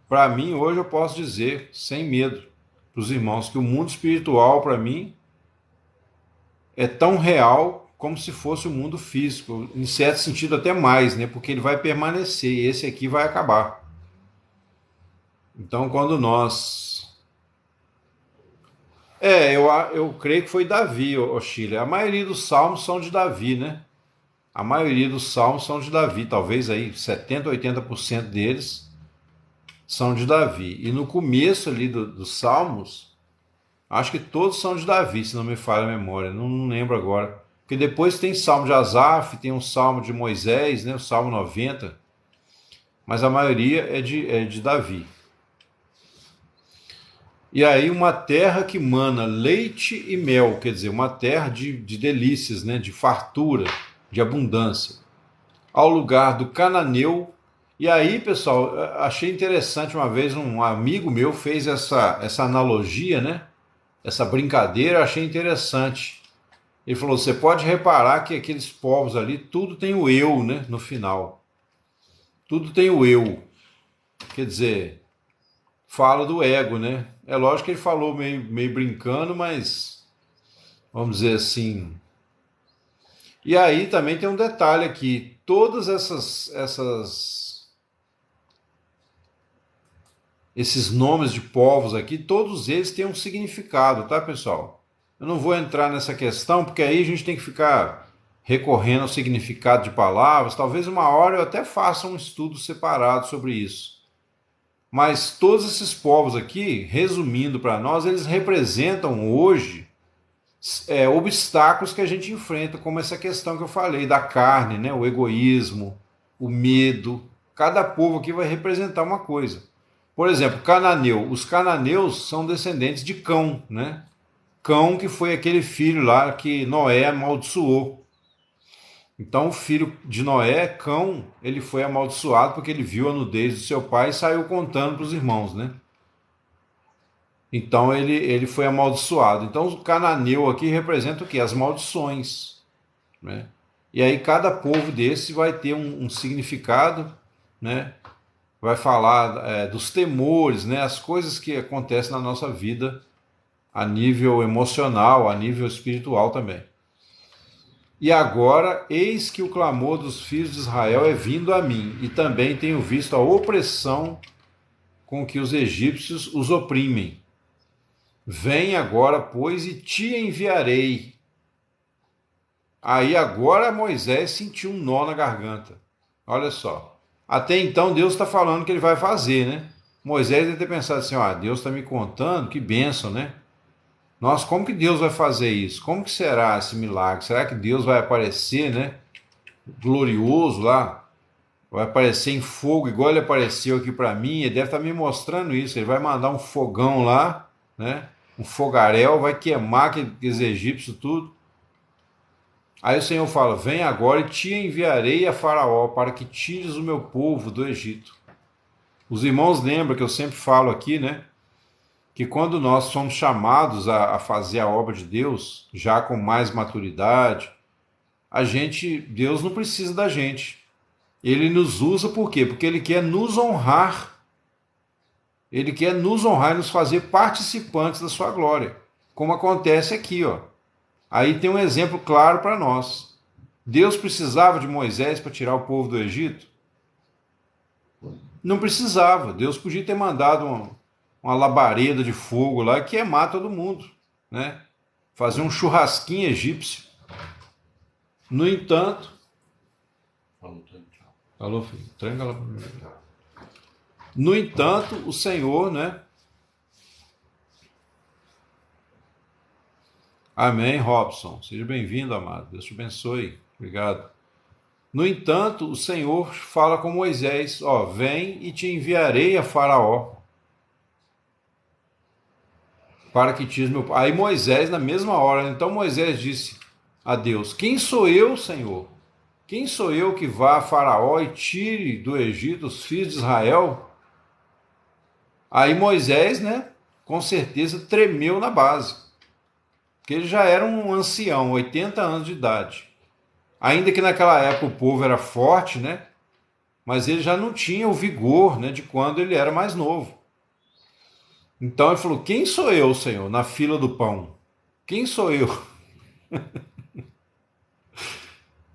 Para mim, hoje eu posso dizer, sem medo, para os irmãos, que o mundo espiritual, para mim, é tão real como se fosse o mundo físico, em certo sentido até mais, né? Porque ele vai permanecer e esse aqui vai acabar. Então, quando nós... eu creio que foi Davi, o Chile. A maioria dos salmos são de Davi, né? A maioria dos salmos são de Davi, talvez aí 70%, 80% deles são de Davi. E no começo ali dos salmos, acho que todos são de Davi, se não me falha a memória, não lembro agora. Porque depois tem salmo de Asaf, tem um salmo de Moisés, né, o salmo 90, mas a maioria é de Davi. E aí uma terra que mana leite e mel, quer dizer, uma terra de delícias, né, de fartura, de abundância. Ao lugar do cananeu. E aí, pessoal, achei interessante uma vez, um amigo meu fez essa analogia, né, essa brincadeira, achei interessante. Ele falou, você pode reparar que aqueles povos ali, tudo tem o eu, né, no final. Tudo tem o eu. Quer dizer, fala do ego, né? É lógico que ele falou meio brincando, mas vamos dizer assim. E aí também tem um detalhe aqui, todas esses nomes de povos aqui, todos eles têm um significado, tá, pessoal? Eu não vou entrar nessa questão, porque aí a gente tem que ficar recorrendo ao significado de palavras. Talvez uma hora eu até faça um estudo separado sobre isso. Mas todos esses povos aqui, resumindo para nós, eles representam hoje obstáculos que a gente enfrenta, como essa questão que eu falei, da carne, né? O egoísmo, o medo. Cada povo aqui vai representar uma coisa. Por exemplo, cananeu. Os cananeus são descendentes de Cão, né? Cão, que foi aquele filho lá que Noé amaldiçoou. Então o filho de Noé, Cão, ele foi amaldiçoado porque ele viu a nudez do seu pai e saiu contando para os irmãos, né? Então ele foi amaldiçoado. Então o cananeu aqui representa o quê? As maldições, né? E aí cada povo desse vai ter um significado, né? Vai falar dos temores, né? As coisas que acontecem na nossa vida a nível emocional, a nível espiritual também. E agora, eis que o clamor dos filhos de Israel é vindo a mim, e também tenho visto a opressão com que os egípcios os oprimem. Vem agora, pois, e te enviarei. Aí agora Moisés sentiu um nó na garganta. Olha só. Até então Deus está falando que ele vai fazer, né? Moisés deve ter pensado assim, Deus está me contando, que bênção, né? Nossa, como que Deus vai fazer isso? Como que será esse milagre? Será que Deus vai aparecer, né? Glorioso lá? Vai aparecer em fogo, igual ele apareceu aqui para mim? Ele deve estar me mostrando isso. Ele vai mandar um fogão lá, né? Um fogaréu, vai queimar aqueles egípcios tudo. Aí o Senhor fala, vem agora e te enviarei a Faraó para que tires o meu povo do Egito. Os irmãos lembram que eu sempre falo aqui, né? Que quando nós somos chamados a fazer a obra de Deus, já com mais maturidade, Deus não precisa da gente. Ele nos usa por quê? Porque Ele quer nos honrar. Ele quer nos honrar e nos fazer participantes da sua glória. Como acontece aqui, ó. Aí tem um exemplo claro para nós. Deus precisava de Moisés para tirar o povo do Egito? Não precisava. Deus podia ter mandado uma labareda de fogo lá e queimar todo mundo, né? Fazer um churrasquinho egípcio. No entanto... Falou, filho. Tranca lá para mim. No entanto, o Senhor, né? Amém, Robson. Seja bem-vindo, amado. Deus te abençoe. Obrigado. No entanto, o Senhor fala com Moisés, ó, vem e te enviarei a Faraó, para que tires meu... Aí Moisés, na mesma hora, então Moisés disse a Deus, quem sou eu, Senhor? Quem sou eu que vá a Faraó e tire do Egito os filhos de Israel? Aí Moisés, né, com certeza tremeu na base, porque ele já era um ancião, 80 anos de idade. Ainda que naquela época o povo era forte, né, mas ele já não tinha o vigor, né, de quando ele era mais novo. Então ele falou, quem sou eu, Senhor, na fila do pão? Quem sou eu?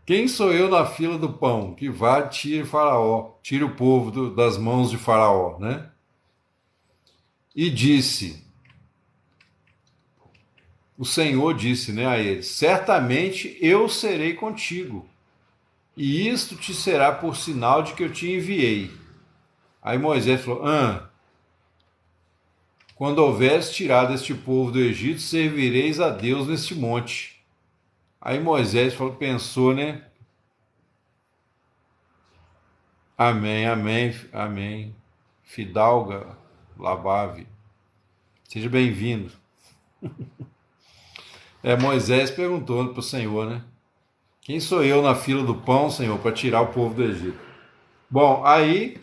Quem sou eu na fila do pão que vá tire Faraó, tire o povo das mãos de Faraó, né? E disse, o Senhor disse, né, a ele, certamente eu serei contigo, e isto te será por sinal de que eu te enviei. Aí Moisés falou, quando houveres tirado este povo do Egito, servireis a Deus neste monte. Aí Moisés pensou, né? Amém, amém, amém. Fidalga Labave. Seja bem-vindo. Moisés perguntou para o Senhor, né? Quem sou eu na fila do pão, Senhor, para tirar o povo do Egito? Bom, aí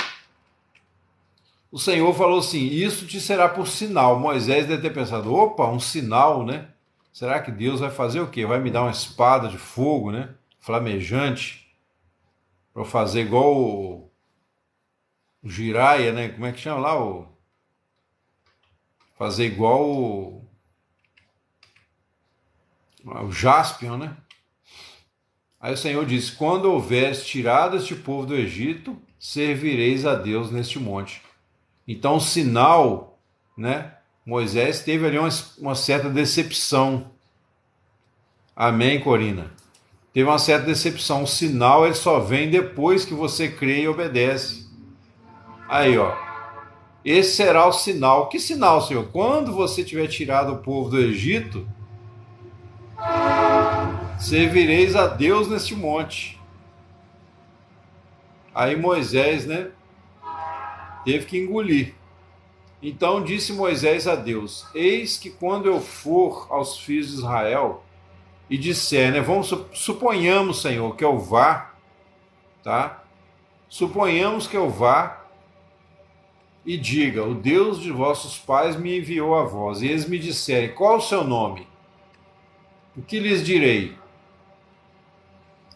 o Senhor falou assim, isso te será por sinal. Moisés deve ter pensado, opa, um sinal, né? Será que Deus vai fazer o quê? Vai me dar uma espada de fogo, né? Flamejante, para eu fazer igual o Jiraya, né? Como é que chama lá? Fazer igual o Jaspion, né? Aí o Senhor disse, quando houveres tirado este povo do Egito, servireis a Deus neste monte. Então o sinal, né? Moisés teve ali uma certa decepção. Amém, Corina? Teve uma certa decepção. O sinal ele só vem depois que você crê e obedece. Aí, ó. Esse será o sinal. Que sinal, Senhor? Quando você tiver tirado o povo do Egito, servireis a Deus neste monte. Aí Moisés, né? Teve que engolir. Então disse Moisés a Deus, eis que quando eu for aos filhos de Israel e disser, né, suponhamos, Senhor, que eu vá, tá? Suponhamos que eu vá e diga, o Deus de vossos pais me enviou a vós, e eles me disserem, qual o seu nome? O que lhes direi?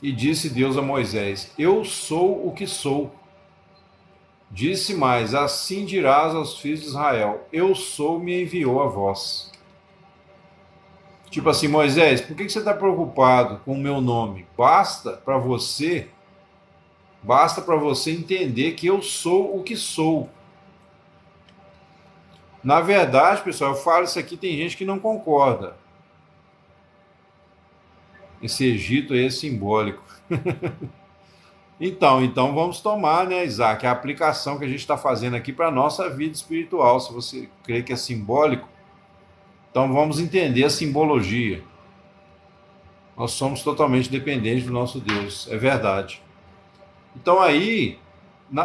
E disse Deus a Moisés, eu sou o que sou. Disse mais, assim dirás aos filhos de Israel, eu sou, me enviou a vós. Tipo assim, Moisés, por que você está preocupado com o meu nome? Basta para você entender que eu sou o que sou. Na verdade, pessoal, eu falo isso aqui, tem gente que não concorda. Esse Egito aí é simbólico. Então vamos tomar, né, Isaac, a aplicação que a gente está fazendo aqui para a nossa vida espiritual. Se você crê que é simbólico, então vamos entender a simbologia. Nós somos totalmente dependentes do nosso Deus, é verdade. Então aí,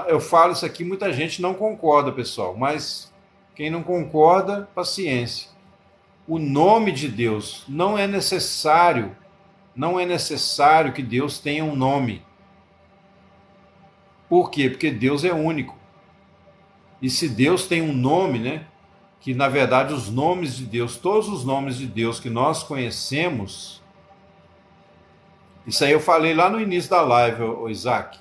eu falo isso aqui, muita gente não concorda, pessoal, mas quem não concorda, paciência. O nome de Deus não é necessário que Deus tenha um nome. Por quê? Porque Deus é único. E se Deus tem um nome, né? Que na verdade os nomes de Deus, todos os nomes de Deus que nós conhecemos, Isso aí eu falei lá no início da live, Isaac.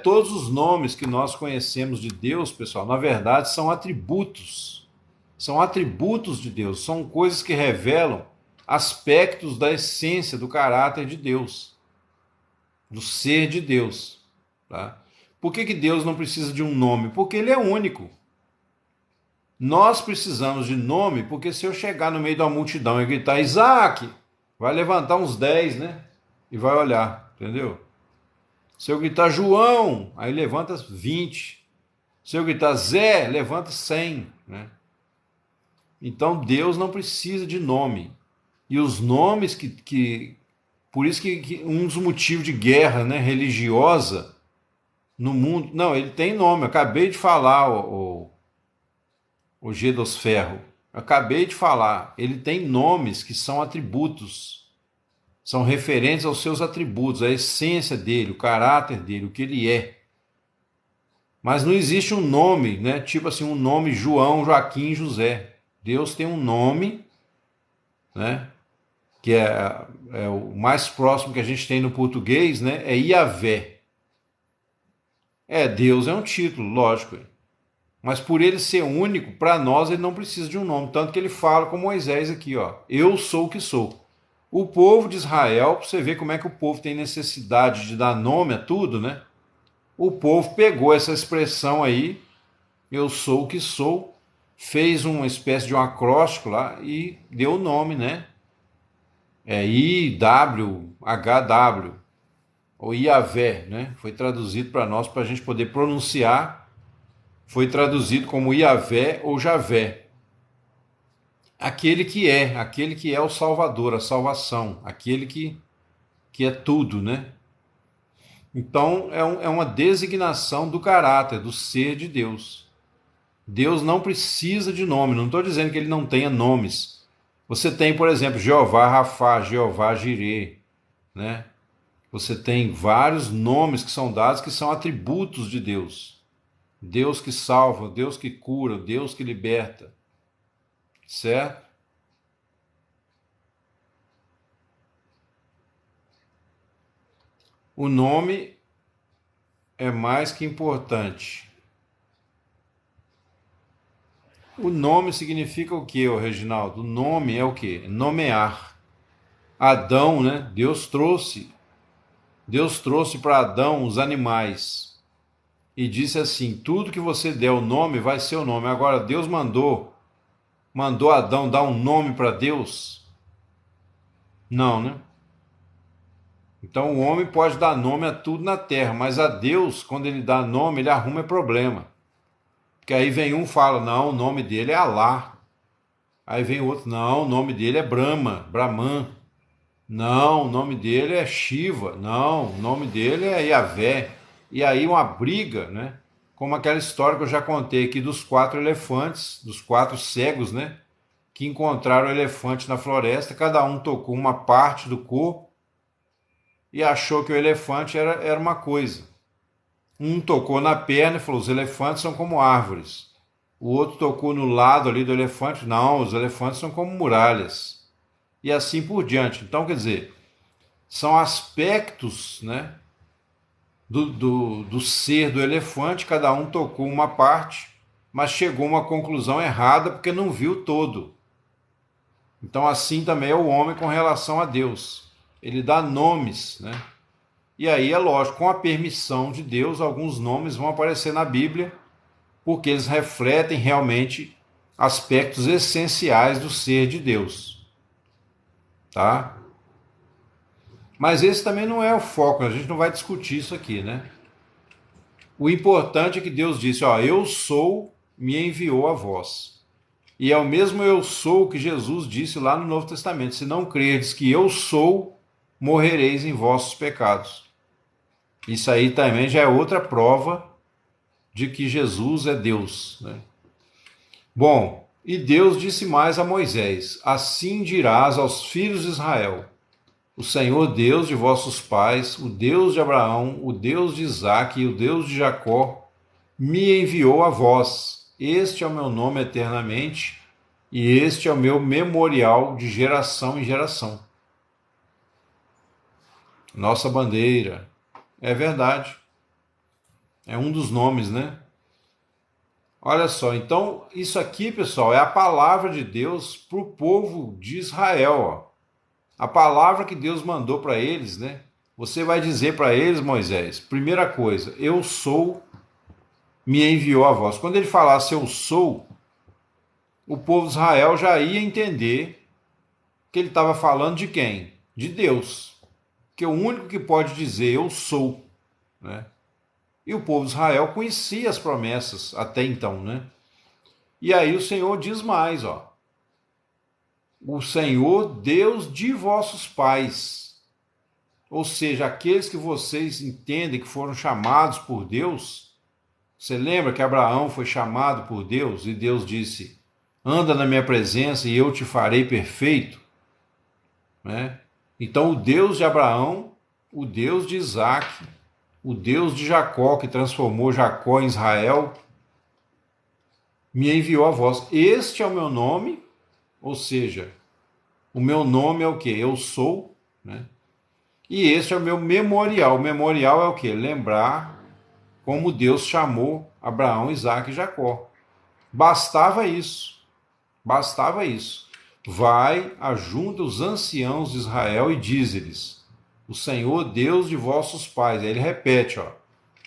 Todos os nomes que nós conhecemos de Deus, pessoal, na verdade são atributos. São atributos de Deus, são coisas que revelam aspectos da essência, do caráter de Deus, do ser de Deus. Tá? Por que Deus não precisa de um nome? Porque ele é único. Nós precisamos de nome, porque se eu chegar no meio de uma multidão e gritar Isaac, vai levantar uns 10, né? E vai olhar, entendeu? Se eu gritar João, aí levanta 20. Se eu gritar Zé, levanta 100, né? Então Deus não precisa de nome. E os nomes por isso que um dos motivos de guerra, né, religiosa no mundo, não, ele tem nome. Eu acabei de falar o Gedosferro. Acabei de falar. Ele tem nomes que são atributos. São referentes aos seus atributos, à essência dele, o caráter dele, o que ele é. Mas não existe um nome, né? Tipo assim, um nome João, Joaquim, José. Deus tem um nome, né? Que é o mais próximo que a gente tem no português, né? É Yahvé. Deus é um título, lógico. Mas por ele ser único, para nós ele não precisa de um nome. Tanto que ele fala com Moisés aqui, ó. Eu sou o que sou. O povo de Israel, para você ver como é que o povo tem necessidade de dar nome a tudo, né? O povo pegou essa expressão aí, eu sou o que sou, fez uma espécie de um acróstico lá e deu o nome, né? IWHW, ou Iavé, né? Foi traduzido para nós, para a gente poder pronunciar, foi traduzido como Iavé ou Javé. Aquele que é o Salvador, a salvação, aquele que é tudo, né? Então, é uma designação do caráter, do ser de Deus. Deus não precisa de nome, não estou dizendo que ele não tenha nomes. Você tem, por exemplo, Jeová Rafá, Jeová Jirê, né? Você tem vários nomes que são dados que são atributos de Deus. Deus que salva, Deus que cura, Deus que liberta. Certo? O nome é mais que importante. O nome significa o que, Reginaldo? O nome é o que? Nomear. Adão, né? Deus trouxe para Adão os animais e disse assim: tudo que você der o nome vai ser o nome. Agora Deus mandou Adão dar um nome para Deus? Não, né? Então o homem pode dar nome a tudo na terra, mas a Deus, quando ele dá nome, ele arruma problema. Porque aí vem um e fala: não, o nome dele é Alá. Aí vem outro: não, o nome dele é Brahma, Brahman. Não, o nome dele é Shiva. Não, o nome dele é Yahvé. E aí uma briga, né? Como aquela história que eu já contei aqui dos 4 elefantes, dos 4 cegos, né? Que encontraram o elefante na floresta, cada um tocou uma parte do corpo e achou que o elefante era uma coisa. Um tocou na perna e falou: os elefantes são como árvores. O outro tocou no lado ali do elefante: não, os elefantes são como muralhas. E assim por diante. Então, quer dizer, são aspectos, né, do ser do elefante, cada um tocou uma parte, mas chegou a uma conclusão errada porque não viu o todo. Então, assim também é o homem com relação a Deus. Ele dá nomes, né? E aí é lógico, com a permissão de Deus, alguns nomes vão aparecer na Bíblia, porque eles refletem realmente aspectos essenciais do ser de Deus. Tá? Mas esse também não é o foco, a gente não vai discutir isso aqui, né? O importante é que Deus disse: ó, eu sou, me enviou a vós. E é o mesmo eu sou que Jesus disse lá no Novo Testamento: se não credes que eu sou, morrereis em vossos pecados. Isso aí também já é outra prova de que Jesus é Deus, né? Bom, e Deus disse mais a Moisés: assim dirás aos filhos de Israel: o Senhor Deus de vossos pais, o Deus de Abraão, o Deus de Isaque e o Deus de Jacó, me enviou a vós. Este é o meu nome eternamente, e este é o meu memorial de geração em geração. Nossa bandeira. É verdade. É um dos nomes, né? Olha só, então isso aqui, pessoal, é a palavra de Deus para o povo de Israel. Ó. A palavra que Deus mandou para eles, né? Você vai dizer para eles, Moisés, primeira coisa, eu sou, me enviou a vós. Quando ele falasse eu sou, o povo de Israel já ia entender que ele estava falando de quem? De Deus. Que é o único que pode dizer eu sou, né? E o povo de Israel conhecia as promessas até então, né? E aí o Senhor diz mais, ó. O Senhor, Deus de vossos pais. Ou seja, aqueles que vocês entendem que foram chamados por Deus. Você lembra que Abraão foi chamado por Deus e Deus disse: anda na minha presença e eu te farei perfeito, né? Então, o Deus de Abraão, o Deus de Isaac, o Deus de Jacó, que transformou Jacó em Israel, me enviou a vós. Este é o meu nome, ou seja, o meu nome é o que? Eu sou, né? E este é o meu memorial. O memorial é o que? Lembrar como Deus chamou Abraão, Isaac e Jacó. Bastava isso. Bastava isso. Vai, ajunta os anciãos de Israel e diz-lhes: o Senhor, Deus de vossos pais. Aí ele repete, ó.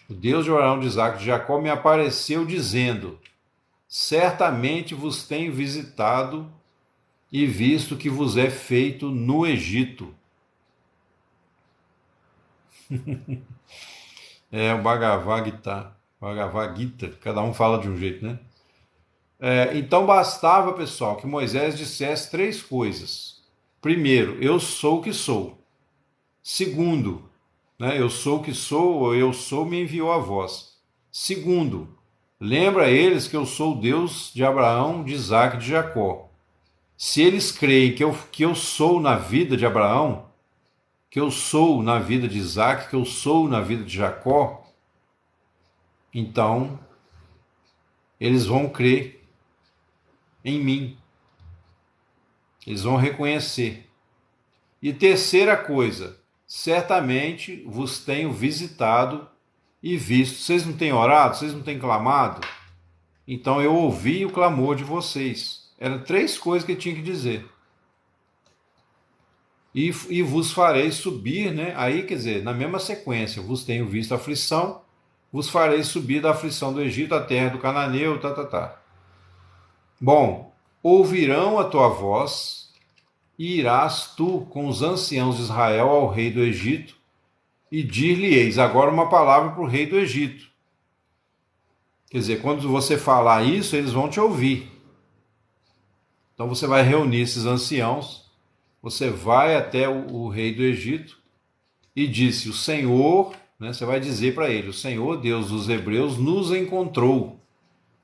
O Deus de Abraão, de Isaac e de Jacó me apareceu dizendo: certamente vos tenho visitado e visto que vos é feito no Egito. É o Bhagavad Gita. Bhagavad Gita, cada um fala de um jeito, né? Então bastava, pessoal, que Moisés dissesse três coisas. Primeiro, eu sou o que sou. Segundo, né, eu sou o que sou, ou eu sou, me enviou a vós. Segundo, lembra eles que eu sou o Deus de Abraão, de Isaac e de Jacó. Se eles creem que eu sou na vida de Abraão, que eu sou na vida de Isaac, que eu sou na vida de Jacó, então eles vão crer em mim. Eles vão reconhecer. E terceira coisa, certamente vos tenho visitado e visto. Vocês não têm orado? Vocês não têm clamado? Então eu ouvi o clamor de vocês. Eram três coisas que ele tinha que dizer. E vos farei subir, né? Aí, quer dizer, na mesma sequência, vos tenho visto a aflição, vos farei subir da aflição do Egito, à terra do cananeu, tá. Bom, ouvirão a tua voz, e irás tu com os anciãos de Israel ao rei do Egito, e dir-lhe-eis. Agora uma palavra para o rei do Egito. Quer dizer, quando você falar isso, eles vão te ouvir. Então você vai reunir esses anciãos, você vai até o rei do Egito e disse: o Senhor, né, você vai dizer para ele: o Senhor, Deus dos Hebreus, nos encontrou.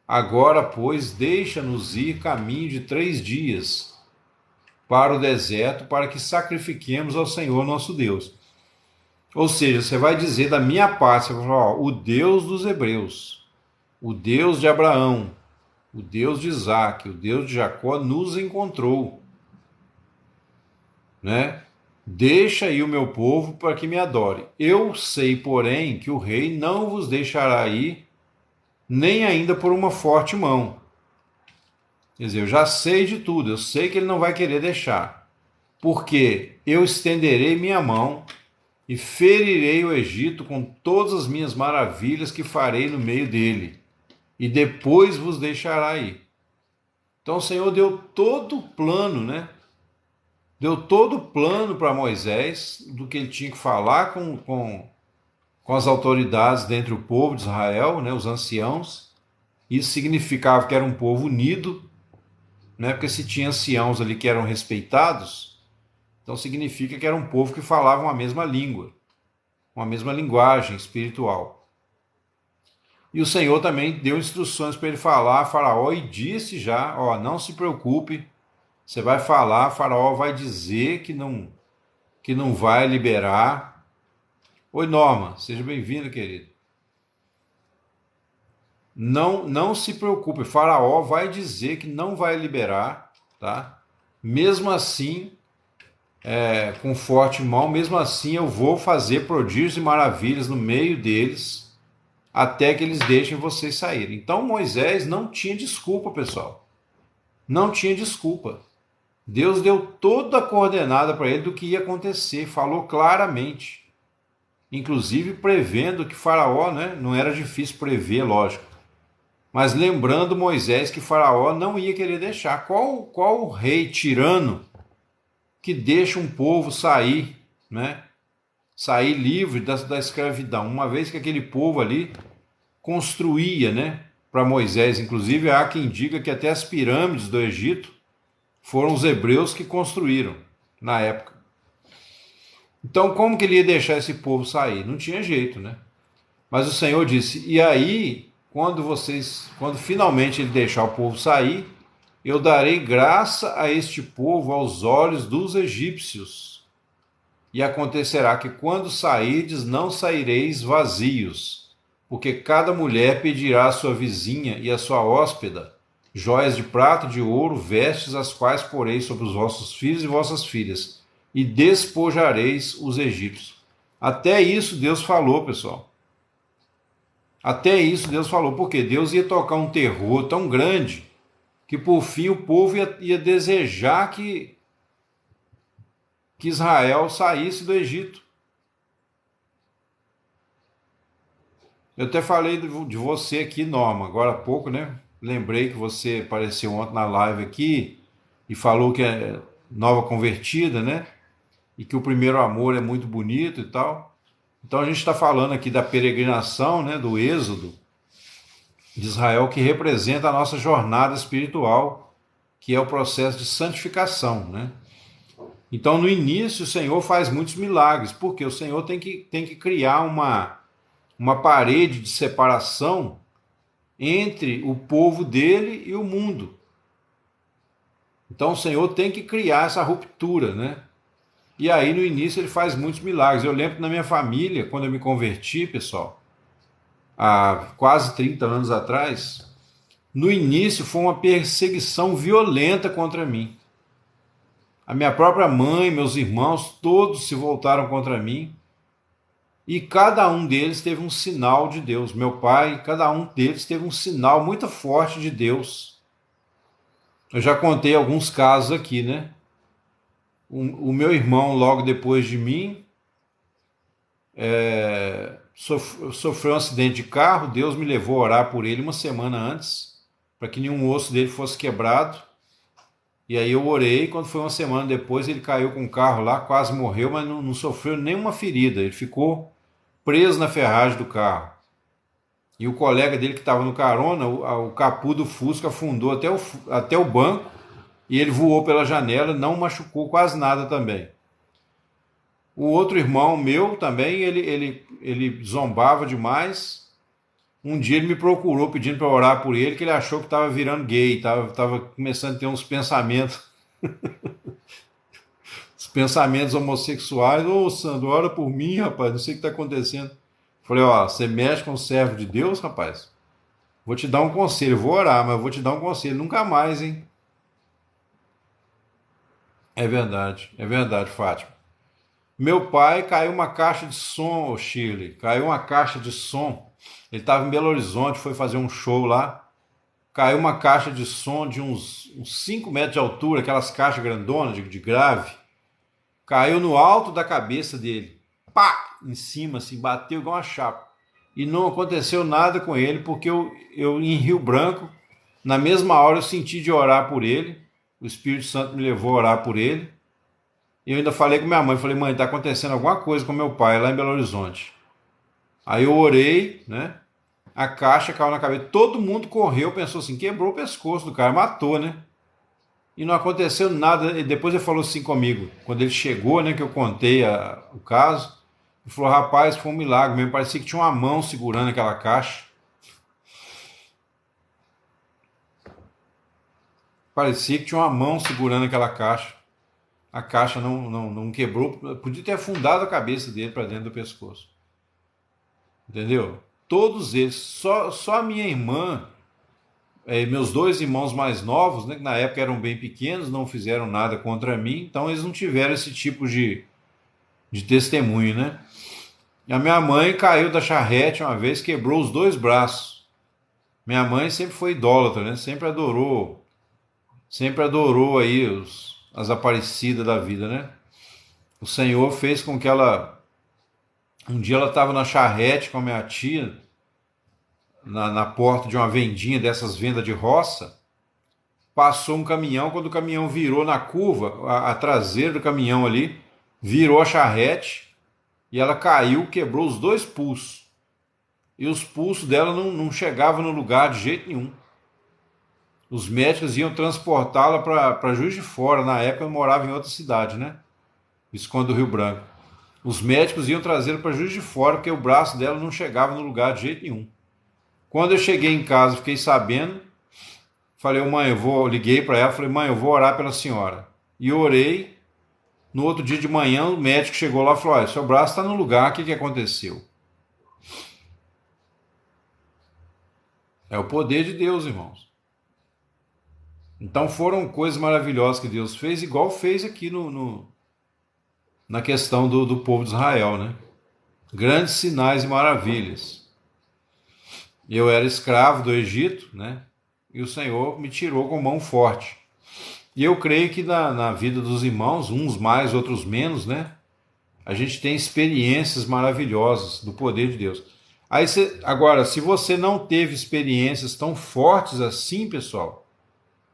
Agora, pois, deixa-nos ir caminho de 3 dias para o deserto, para que sacrifiquemos ao Senhor nosso Deus. Ou seja, você vai dizer da minha parte, você vai falar: ó, o Deus dos Hebreus, o Deus de Abraão, o Deus de Isaac, o Deus de Jacó nos encontrou, né? Deixa aí o meu povo para que me adore. Eu sei, porém, que o rei não vos deixará ir, nem ainda por uma forte mão. Quer dizer, eu já sei de tudo, eu sei que ele não vai querer deixar. Porque eu estenderei minha mão e ferirei o Egito com todas as minhas maravilhas que farei no meio dele, e depois vos deixará ir. Então o Senhor deu todo o plano, né? Deu todo o plano para Moisés do que ele tinha que falar com as autoridades dentre o povo de Israel, né, os anciãos. Isso significava que era um povo unido, né, porque se tinha anciãos ali que eram respeitados, então significa que era um povo que falava uma mesma língua, uma mesma linguagem espiritual. E o Senhor também deu instruções para ele falar a Faraó e disse já: ó, não se preocupe, você vai falar, Faraó vai dizer que não vai liberar. Oi, Norma, seja bem-vinda, querido. Não se preocupe, Faraó vai dizer que não vai liberar, tá? Mesmo assim, com forte mão, mesmo assim eu vou fazer prodígios e maravilhas no meio deles, até que eles deixem vocês saírem. Então Moisés não tinha desculpa, pessoal. Não tinha desculpa. Deus deu toda a coordenada para ele do que ia acontecer, falou claramente, inclusive prevendo que Faraó, né, não era difícil prever, lógico, mas lembrando Moisés que Faraó não ia querer deixar. Qual rei tirano que deixa um povo sair, né, sair livre da escravidão, uma vez que aquele povo ali construía, né, para Moisés, inclusive há quem diga que até as pirâmides do Egito foram os hebreus que construíram na época. Então, como que ele ia deixar esse povo sair? Não tinha jeito, né? Mas o Senhor disse: "E aí, quando finalmente ele deixar o povo sair, eu darei graça a este povo aos olhos dos egípcios. E acontecerá que quando sairdes, não saireis vazios, porque cada mulher pedirá à sua vizinha e à sua hóspeda joias de prata, de ouro, vestes, as quais porei sobre os vossos filhos e vossas filhas, e despojareis os egípcios." Até isso Deus falou, pessoal. Até isso Deus falou, porque Deus ia tocar um terror tão grande que por fim o povo ia desejar que Israel saísse do Egito. Eu até falei de você aqui, Norma, agora há pouco, né? Lembrei que você apareceu ontem na live aqui e falou que é nova convertida, né? E que o primeiro amor é muito bonito e tal. Então a gente está falando aqui da peregrinação, né? Do êxodo de Israel, que representa a nossa jornada espiritual, que é o processo de santificação, né? Então no início o Senhor faz muitos milagres, porque o Senhor tem que criar uma parede de separação entre o povo dele e o mundo. Então o Senhor tem que criar essa ruptura, né? E aí no início ele faz muitos milagres. Eu lembro que na minha família, quando eu me converti, pessoal, há quase 30 anos atrás, no início foi uma perseguição violenta contra mim. A minha própria mãe, meus irmãos, todos se voltaram contra mim. E cada um deles teve um sinal de Deus. Meu pai, cada um deles teve um sinal muito forte de Deus. Eu já contei alguns casos aqui, né? O meu irmão, logo depois de mim, sofreu um acidente de carro. Deus me levou a orar por ele uma semana antes, para que nenhum osso dele fosse quebrado. E aí eu orei. Quando foi uma semana depois, ele caiu com o carro lá, quase morreu, mas não sofreu nenhuma ferida. Ele ficou preso na ferragem do carro. E o colega dele que estava no carona, o capô do Fusca afundou até o banco e ele voou pela janela, não machucou quase nada também. O outro irmão meu também, ele zombava demais. Um dia ele me procurou pedindo para orar por ele, que ele achou que estava virando gay, estava começando a ter uns pensamentos, os pensamentos homossexuais. Ô, Sandro, ora por mim, rapaz, não sei o que está acontecendo. Falei: ó, você mexe com o servo de Deus, rapaz? Vou te dar um conselho, vou orar, mas vou te dar um conselho, nunca mais, hein? É verdade, Fátima. Meu pai caiu uma caixa de som, ô Shirley, caiu uma caixa de som. Ele estava em Belo Horizonte, foi fazer um show lá. Caiu uma caixa de som de uns 5 metros de altura, aquelas caixas grandonas de grave. Caiu no alto da cabeça dele. Pá! Em cima, assim, bateu igual uma chapa. E não aconteceu nada com ele, porque eu em Rio Branco, na mesma hora eu senti de orar por ele. O Espírito Santo me levou a orar por ele. E eu ainda falei com minha mãe, falei: mãe, está acontecendo alguma coisa com meu pai lá em Belo Horizonte. Aí eu orei, né? A caixa caiu na cabeça. Todo mundo correu, pensou assim, quebrou o pescoço do cara, matou, né? E não aconteceu nada. E depois ele falou assim comigo, quando ele chegou, né, que eu contei o caso, ele falou: rapaz, foi um milagre mesmo, parecia que tinha uma mão segurando aquela caixa. Parecia que tinha uma mão segurando aquela caixa. A caixa não quebrou, podia ter afundado a cabeça dele para dentro do pescoço. Entendeu? Todos eles, só a minha irmã Meus dois irmãos mais novos, né, que na época eram bem pequenos, não fizeram nada contra mim, então eles não tiveram esse tipo de testemunho, né? A minha mãe caiu da charrete uma vez, quebrou os dois braços. Minha mãe sempre foi idólatra, né? Sempre adorou aí as aparecidas da vida, né? O Senhor fez com que um dia ela estava na charrete com a minha tia, na porta de uma vendinha dessas vendas de roça. Passou um caminhão, quando o caminhão virou na curva, a traseira do caminhão ali, virou a charrete e ela caiu, quebrou os dois pulsos. E os pulsos dela não chegavam no lugar de jeito nenhum. Os médicos iam transportá-la para Juiz de Fora. Na época eu morava em outra cidade, né? Visconde do Rio Branco. Os médicos iam trazê-la para Juiz de Fora porque o braço dela não chegava no lugar de jeito nenhum. Quando eu cheguei em casa, fiquei sabendo. Falei, mãe, liguei para ela, falei, mãe, eu vou orar pela senhora. E orei. No outro dia de manhã, o médico chegou lá e falou, olha, seu braço está no lugar, o que aconteceu? É o poder de Deus, irmãos. Então foram coisas maravilhosas que Deus fez, igual fez aqui na questão do povo de Israel, né? Grandes sinais e maravilhas. Eu era escravo do Egito, né? E o Senhor me tirou com mão forte. E eu creio que na vida dos irmãos, uns mais, outros menos, né? A gente tem experiências maravilhosas do poder de Deus. Agora, se você não teve experiências tão fortes assim, pessoal,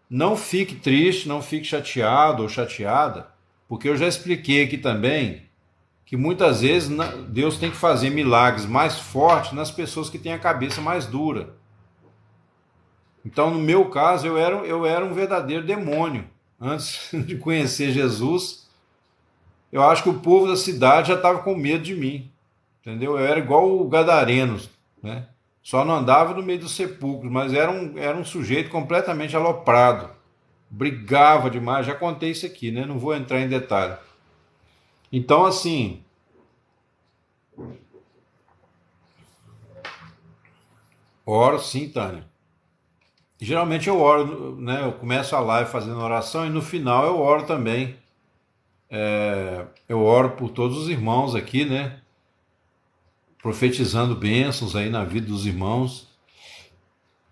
não fique triste, não fique chateado ou chateada, porque eu já expliquei aqui também que muitas vezes Deus tem que fazer milagres mais fortes nas pessoas que têm a cabeça mais dura. Então, no meu caso, eu era um verdadeiro demônio. Antes de conhecer Jesus, eu acho que o povo da cidade já estava com medo de mim. Entendeu? Eu era igual o Gadareno, né? Só não andava no meio dos sepulcros, mas era um sujeito completamente aloprado. Brigava demais, já contei isso aqui, né? Não vou entrar em detalhe. Então, assim, oro sim, Tânia. Geralmente eu oro, né? Eu começo a live fazendo oração e no final eu oro também. Eu oro por todos os irmãos aqui, né? Profetizando bênçãos aí na vida dos irmãos.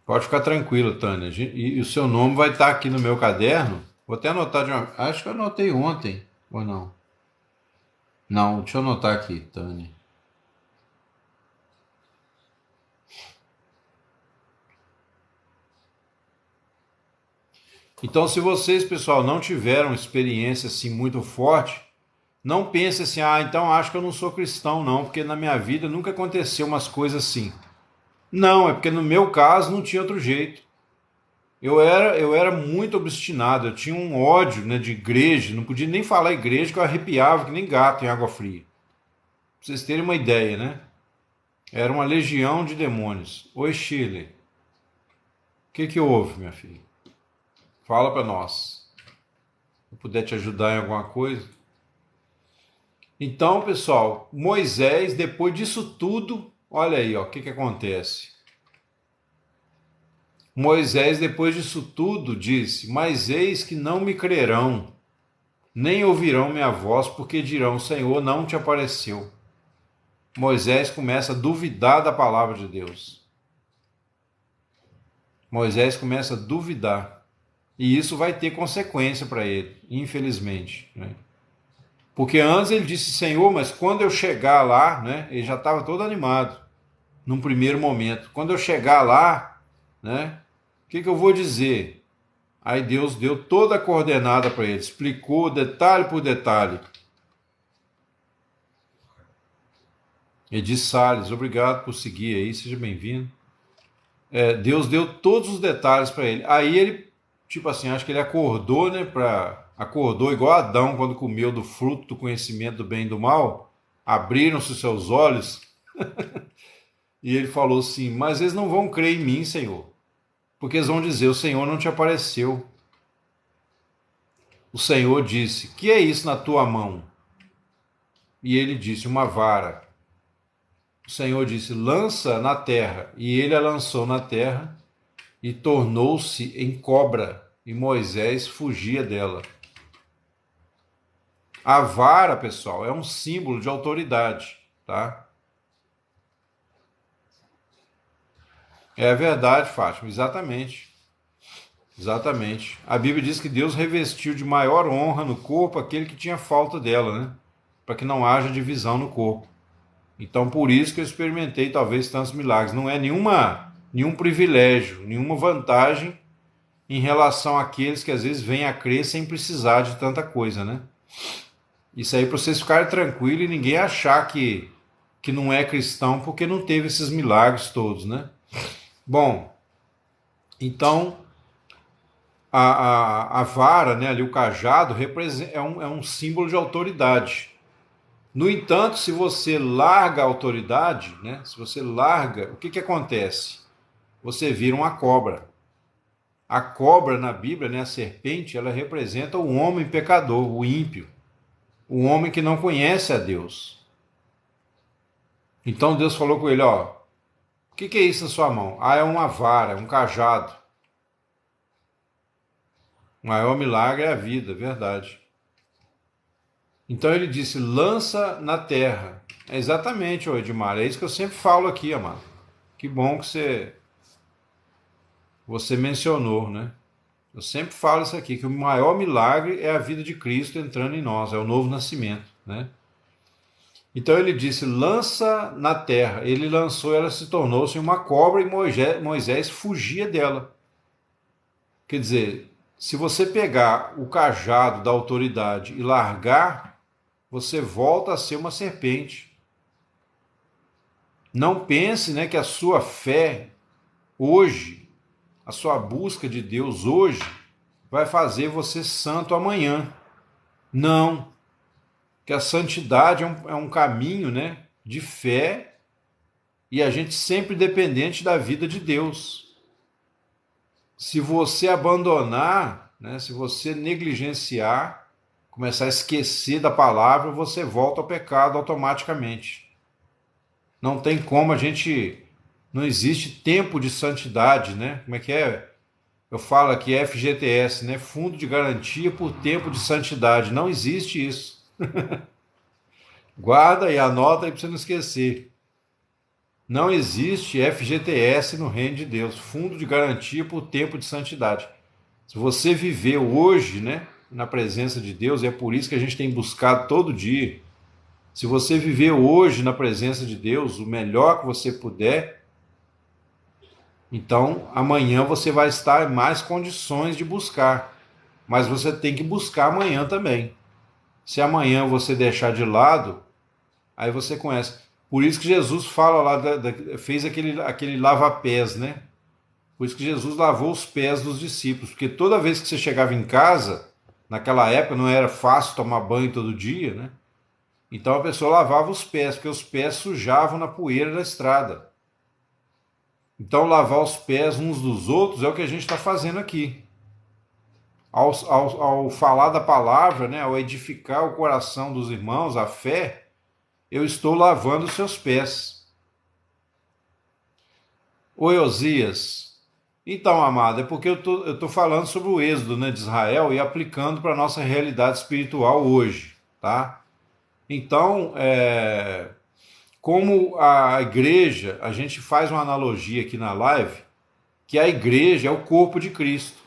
Pode ficar tranquilo, Tânia. E o seu nome vai estar aqui no meu caderno. Vou até anotar de uma. Acho que eu anotei ontem, ou não? Não, deixa eu anotar aqui, Tânia. Então, se vocês, pessoal, não tiveram experiência assim muito forte, não pense assim, então acho que eu não sou cristão, não, porque na minha vida nunca aconteceu umas coisas assim. Não, é porque no meu caso não tinha outro jeito. Eu era muito obstinado, eu tinha um ódio, né, de igreja, não podia nem falar igreja, que eu arrepiava que nem gato em água fria. Pra vocês terem uma ideia, né? Era uma legião de demônios. Oi, Chile. O que houve, minha filha? Fala para nós. Se eu puder te ajudar em alguma coisa. Então, pessoal, Moisés, depois disso tudo, olha aí, o que acontece. Moisés, depois disso tudo, disse: Mas eis que não me crerão, nem ouvirão minha voz, porque dirão: O Senhor não te apareceu. Moisés começa a duvidar da palavra de Deus. Moisés começa a duvidar. E isso vai ter consequência para ele, infelizmente, né? Porque antes ele disse: Senhor, mas quando eu chegar lá, né? Ele já estava todo animado, num primeiro momento. Quando eu chegar lá, né? O que eu vou dizer? Aí Deus deu toda a coordenada para ele, explicou detalhe por detalhe. Edith Salles, obrigado por seguir aí, seja bem-vindo. Deus deu todos os detalhes para ele. Aí ele, tipo assim, acho que ele acordou, né? Acordou igual Adão quando comeu do fruto do conhecimento do bem e do mal. Abriram-se os seus olhos. E ele falou assim: Mas eles não vão crer em mim, Senhor. Porque eles vão dizer: O Senhor não te apareceu. O Senhor disse: Que é isso na tua mão? E ele disse: Uma vara. O Senhor disse: Lança na terra. E ele a lançou na terra. e tornou-se em cobra, e Moisés fugia dela. A vara, pessoal, é um símbolo de autoridade, tá? É verdade, Fátima, exatamente. Exatamente. A Bíblia diz que Deus revestiu de maior honra no corpo aquele que tinha falta dela, né? Para que não haja divisão no corpo. Então, por isso que eu experimentei talvez tantos milagres. Não é nenhum privilégio, nenhuma vantagem em relação àqueles que às vezes vêm a crer sem precisar de tanta coisa, né? Isso aí para vocês ficarem tranquilos e ninguém achar que não é cristão porque não teve esses milagres todos, né? Bom, então a vara, né, ali o cajado, é um símbolo de autoridade. No entanto, se você larga a autoridade, né, se você larga, o que, que acontece? Você vira uma cobra. A cobra na Bíblia, né, a serpente, ela representa o homem pecador, o ímpio, o homem que não conhece a Deus. Então Deus falou com ele, ó, o que, que é isso na sua mão? Ah, é uma vara, um cajado. O maior milagre é a vida, verdade. Então ele disse, lança na terra. É exatamente, ô Edmar, é isso que eu sempre falo aqui, amado. Que bom que você mencionou, né? Eu sempre falo isso aqui, que o maior milagre é a vida de Cristo entrando em nós, é o novo nascimento, né? Então ele disse, lança na terra. Ele lançou, ela se tornou-se uma cobra e Moisés fugia dela. Quer dizer, se você pegar o cajado da autoridade e largar, você volta a ser uma serpente. Não pense, né, que a sua fé hoje, a sua busca de Deus hoje, vai fazer você santo amanhã. Não, que a santidade é um caminho, né, de fé e a gente sempre dependente da vida de Deus. Se você abandonar, né, se você negligenciar, começar a esquecer da palavra, você volta ao pecado automaticamente. Não tem como a gente. Não existe tempo de santidade, né? Como é que é? Eu falo aqui FGTS, né? Fundo de Garantia por Tempo de Santidade. Não existe isso. Guarda e anota aí para você não esquecer. Não existe FGTS no reino de Deus. Fundo de Garantia por Tempo de Santidade. Se você viver hoje, né? Na presença de Deus, é por isso que a gente tem buscado todo dia. Se você viver hoje na presença de Deus, o melhor que você puder, então amanhã você vai estar em mais condições de buscar. Mas você tem que buscar amanhã também. Se amanhã você deixar de lado, aí você conhece. Por isso que Jesus fala lá, fez aquele lava-pés, né? Por isso que Jesus lavou os pés dos discípulos. Porque toda vez que você chegava em casa, naquela época não era fácil tomar banho todo dia, né? Então a pessoa lavava os pés, porque os pés sujavam na poeira da estrada. Então lavar os pés uns dos outros é o que a gente está fazendo aqui. Ao falar da palavra, né, ao edificar o coração dos irmãos, a fé, eu estou lavando os seus pés. Oi, Osias. Então, amado, é porque eu estou falando sobre o êxodo, né, de Israel e aplicando para a nossa realidade espiritual hoje, tá? Então, como a igreja, a gente faz uma analogia aqui na live, que a igreja é o corpo de Cristo.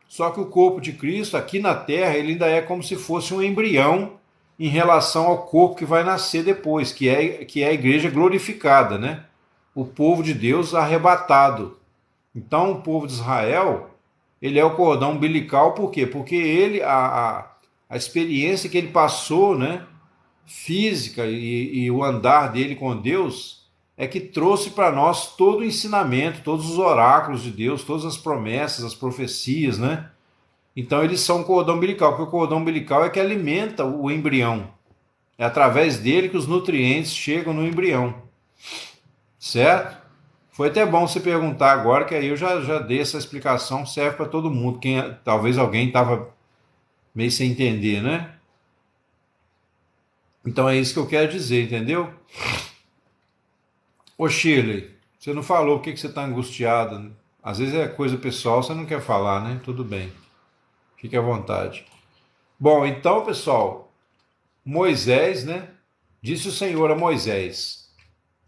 Só que o corpo de Cristo, aqui na terra, ele ainda é como se fosse um embrião em relação ao corpo que vai nascer depois, que é a igreja glorificada, né? O povo de Deus arrebatado. Então, o povo de Israel, ele é o cordão umbilical, por quê? Porque a experiência que ele passou, né? Física e o andar dele com Deus é que trouxe para nós todo o ensinamento, todos os oráculos de Deus, todas as promessas, as profecias, né? Então eles são o cordão umbilical, porque o cordão umbilical é que alimenta o embrião. É através dele que os nutrientes chegam no embrião. Certo? Foi até bom você perguntar agora, que aí eu já dei essa explicação, serve para todo mundo. Talvez alguém estava meio sem entender, né? Então é isso que eu quero dizer, entendeu? Ô Shirley, você não falou o que você está angustiado? Às vezes é coisa pessoal, você não quer falar, né? Tudo bem. Fique à vontade. Bom, então, pessoal, Moisés, né? Disse o Senhor a Moisés.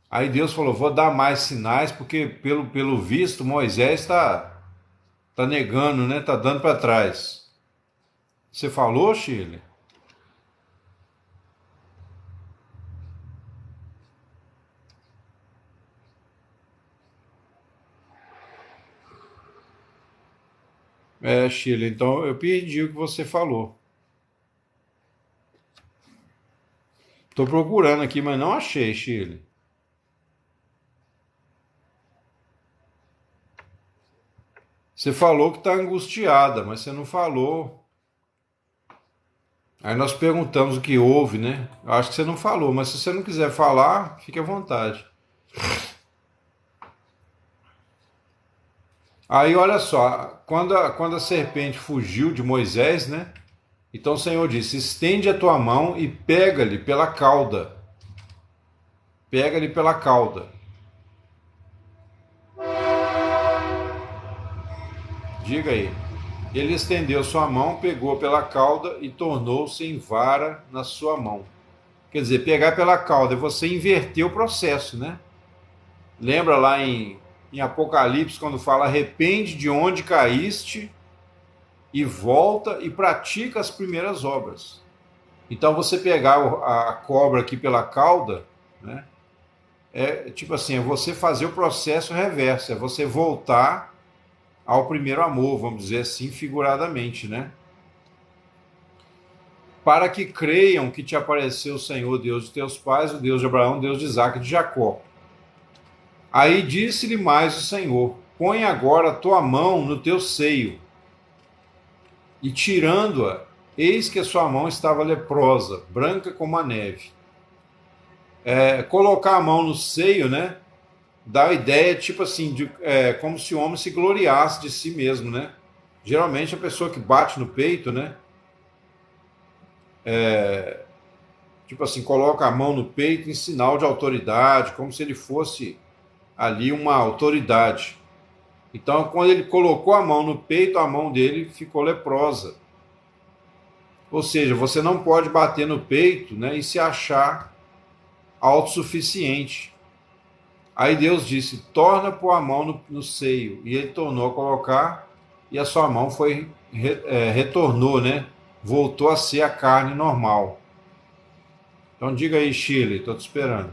Aí Deus falou: vou dar mais sinais, porque pelo visto Moisés tá negando, né? Tá dando para trás. Você falou, Shirley? É, Shirley, então eu perdi o que você falou. Tô procurando aqui, mas não achei, Shirley. Você falou que está angustiada, mas você não falou. Aí nós perguntamos o que houve, né? Eu acho que você não falou, mas se você não quiser falar, fique à vontade. Aí olha só, quando a serpente fugiu de Moisés, né? Então o Senhor disse: estende a tua mão e pega-lhe pela cauda. Pega-lhe pela cauda. Diga aí. Ele estendeu sua mão, pegou pela cauda e tornou-se em vara na sua mão. Quer dizer, pegar pela cauda é você inverter o processo, né? Lembra lá em Apocalipse, quando fala: arrepende de onde caíste e volta e pratica as primeiras obras. Então, você pegar a cobra aqui pela cauda, né? É tipo assim, é você fazer o processo reverso, é você voltar ao primeiro amor, vamos dizer assim, figuradamente, né? Para que creiam que te apareceu o Senhor, Deus de teus pais, o Deus de Abraão, o Deus de Isaac e de Jacó. Aí disse-lhe mais o Senhor: põe agora a tua mão no teu seio. E tirando-a, eis que a sua mão estava leprosa, branca como a neve. Colocar a mão no seio, né? Dá a ideia, tipo assim, como se o homem se gloriasse de si mesmo, né? Geralmente a pessoa que bate no peito, né? Tipo assim, coloca a mão no peito em sinal de autoridade, como se ele fosse ali uma autoridade. Então, quando ele colocou a mão no peito, a mão dele ficou leprosa. Ou seja, você não pode bater no peito, né, e se achar autossuficiente. Aí Deus disse: torna pôr a mão no seio. E ele tornou a colocar, e a sua mão retornou, né? Voltou a ser a carne normal. Então diga aí, Shirley, estou te esperando.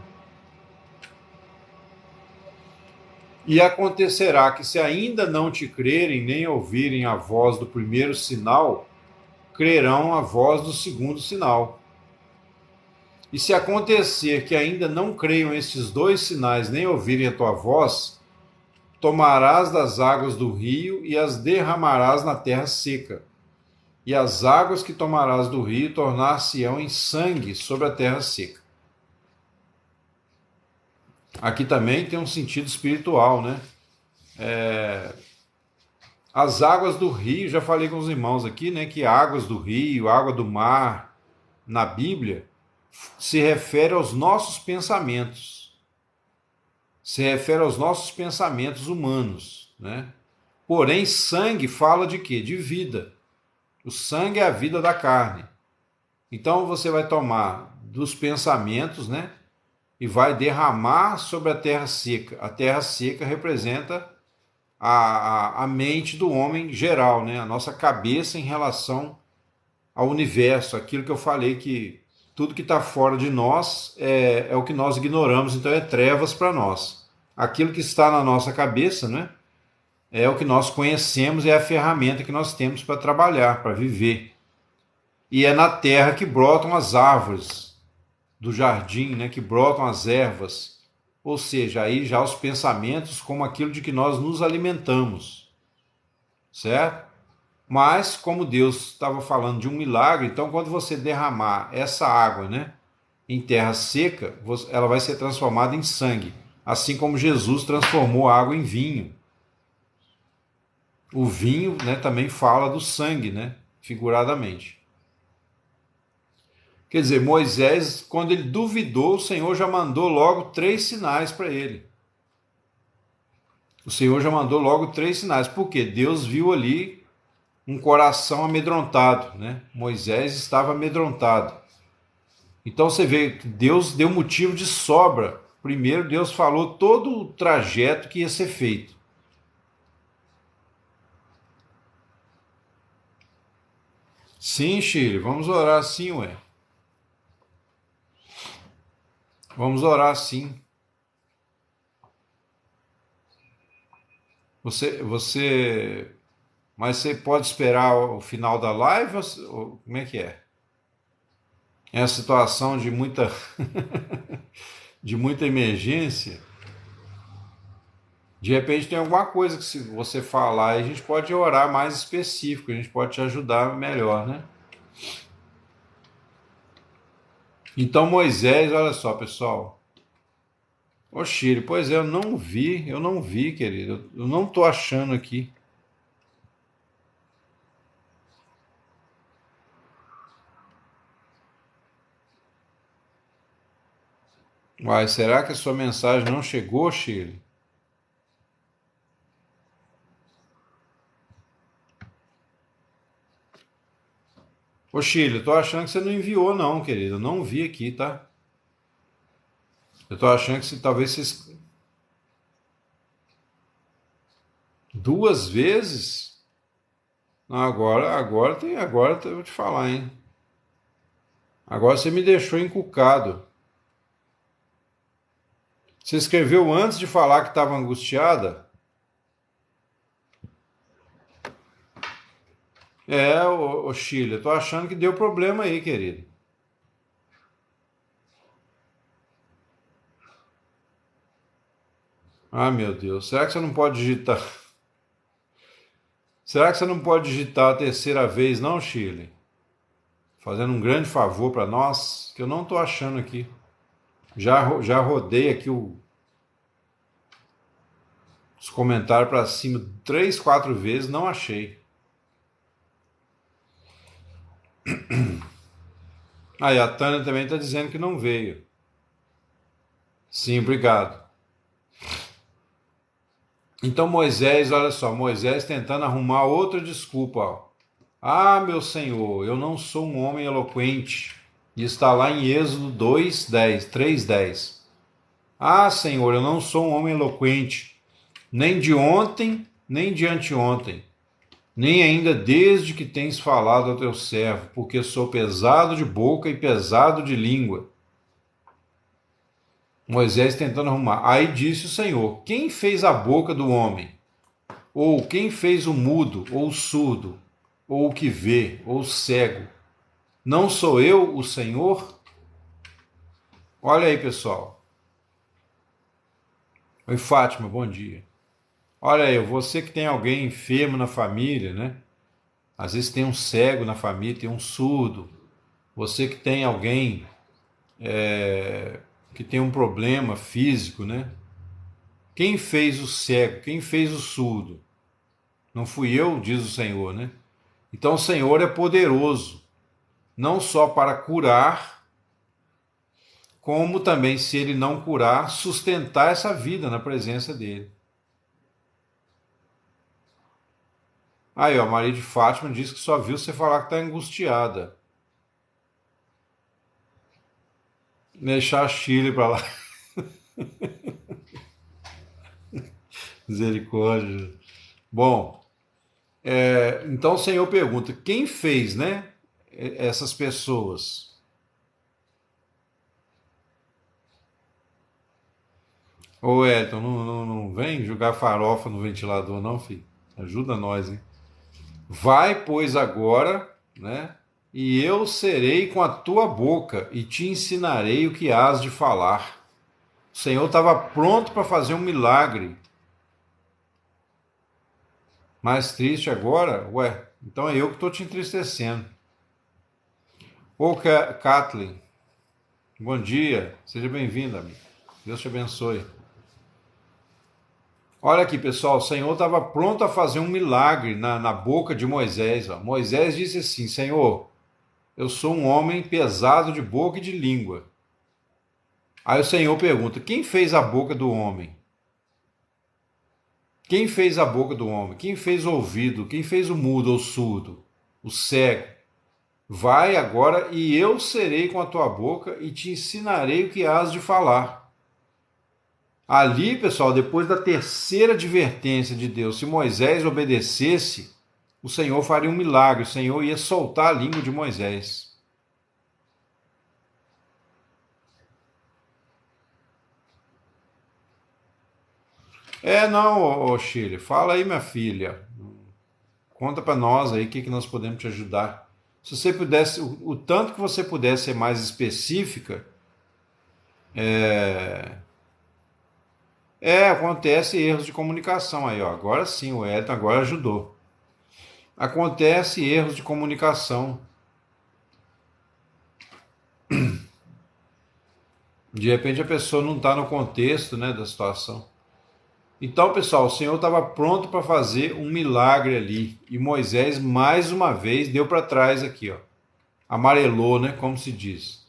E acontecerá que, se ainda não te crerem, nem ouvirem a voz do primeiro sinal, crerão a voz do segundo sinal. E se acontecer que ainda não creiam esses dois sinais, nem ouvirem a tua voz, tomarás das águas do rio e as derramarás na terra seca. E as águas que tomarás do rio tornar-se-ão em sangue sobre a terra seca. Aqui também tem um sentido espiritual, né? As águas do rio, já falei com os irmãos aqui, né? Que águas do rio, água do mar, na Bíblia, se refere aos nossos pensamentos. Se refere aos nossos pensamentos humanos, né? Porém, sangue fala de quê? De vida. O sangue é a vida da carne. Então você vai tomar dos pensamentos, né? E vai derramar sobre a terra seca. A terra seca representa a mente do homem geral, né? A nossa cabeça em relação ao universo, aquilo que eu falei, que tudo que está fora de nós é o que nós ignoramos, então é trevas para nós. Aquilo que está na nossa cabeça, né? É o que nós conhecemos, é a ferramenta que nós temos para trabalhar, para viver. E é na terra que brotam as árvores do jardim, né? Que brotam as ervas. Ou seja, aí já os pensamentos como aquilo de que nós nos alimentamos. Certo? Mas, como Deus estava falando de um milagre, então quando você derramar essa água, né, em terra seca, ela vai ser transformada em sangue. Assim como Jesus transformou a água em vinho. O vinho, né, também fala do sangue, né, figuradamente. Quer dizer, Moisés, quando ele duvidou, o Senhor já mandou logo 3 sinais para ele. O Senhor já mandou logo 3 sinais. Por quê? Deus viu ali um coração amedrontado, né? Moisés estava amedrontado. Então você vê que Deus deu motivo de sobra. Primeiro, Deus falou todo o trajeto que ia ser feito. Sim, Chile, vamos orar sim, ué. Vamos orar sim. Mas você pode esperar o final da live ou como é que é? É uma situação de muita, de muita emergência. De repente tem alguma coisa que se você falar, a gente pode orar mais específico, a gente pode te ajudar melhor, né? Então Moisés, olha só, pessoal. Ô Chile, pois é, eu não vi, querido. Eu não tô achando aqui. Uai, será que a sua mensagem não chegou, Chile? Ô Chile, eu tô achando que você não enviou, não, querido. Eu não vi aqui, tá? Eu tô achando que talvez vocês. 2 vezes? Não, agora eu vou te falar, hein? Agora você me deixou encucado. Você escreveu antes de falar que estava angustiada? É, ô Chile, eu tô achando que deu problema aí, querido. Ah, meu Deus. Será que você não pode digitar? Será que você não pode digitar a terceira vez, não, Chile? Fazendo um grande favor para nós, que eu não tô achando aqui. Já rodei aqui os comentários para cima 3, 4 vezes, não achei. Aí a Tânia também está dizendo que não veio. Sim, obrigado. Então Moisés, olha só, Moisés tentando arrumar outra desculpa. Ó. Ah, meu Senhor, eu não sou um homem eloquente. E está lá em Êxodo 2:10, 3:10. Ah, Senhor, eu não sou um homem eloquente, nem de ontem, nem de anteontem, nem ainda desde que tens falado ao teu servo, porque sou pesado de boca e pesado de língua. Moisés tentando arrumar. Aí disse o Senhor: Quem fez a boca do homem? Ou quem fez o mudo, ou o surdo, ou o que vê, ou o cego? Não sou eu o Senhor? Olha aí, pessoal. Oi, Fátima, bom dia. Olha aí, você que tem alguém enfermo na família, né? Às vezes tem um cego na família, tem um surdo. Você que tem alguém que tem um problema físico, né? Quem fez o cego? Quem fez o surdo? Não fui eu, diz o Senhor, né? Então o Senhor é poderoso, não só para curar, como também, se ele não curar, sustentar essa vida na presença dele. Aí, ó, Maria de Fátima diz que só viu você falar que está angustiada. Deixar Chile para lá. Misericórdia. Bom, então o Senhor pergunta: quem fez, né? Essas pessoas. Ô, Elton, não vem jogar farofa no ventilador, não, filho. Ajuda nós, hein? Vai, pois, agora, né? E eu serei com a tua boca e te ensinarei o que hás de falar. O Senhor estava pronto para fazer um milagre. Mais triste agora? Ué, então é eu que estou te entristecendo. Ô, Kathleen, bom dia. Seja bem-vinda, amigo. Deus te abençoe. Olha aqui, pessoal, o Senhor estava pronto a fazer um milagre na boca de Moisés. Ó. Moisés disse assim: Senhor, eu sou um homem pesado de boca e de língua. Aí o Senhor pergunta: quem fez a boca do homem? Quem fez a boca do homem? Quem fez o ouvido? Quem fez o mudo ou surdo? O cego? Vai agora e eu serei com a tua boca e te ensinarei o que hás de falar. Ali, pessoal, depois da terceira advertência de Deus, se Moisés obedecesse, o Senhor faria um milagre, o Senhor ia soltar a língua de Moisés. Não, ô Shirley, fala aí, minha filha. Conta para nós aí o que nós podemos te ajudar. Se você pudesse, o tanto que você pudesse ser mais específica, acontece erros de comunicação aí, ó. Agora sim, o Elton agora ajudou. Acontece erros de comunicação. De repente a pessoa não está no contexto, né, da situação. Então, pessoal, o Senhor estava pronto para fazer um milagre ali. E Moisés, mais uma vez, deu para trás aqui, ó. Amarelou, né, como se diz.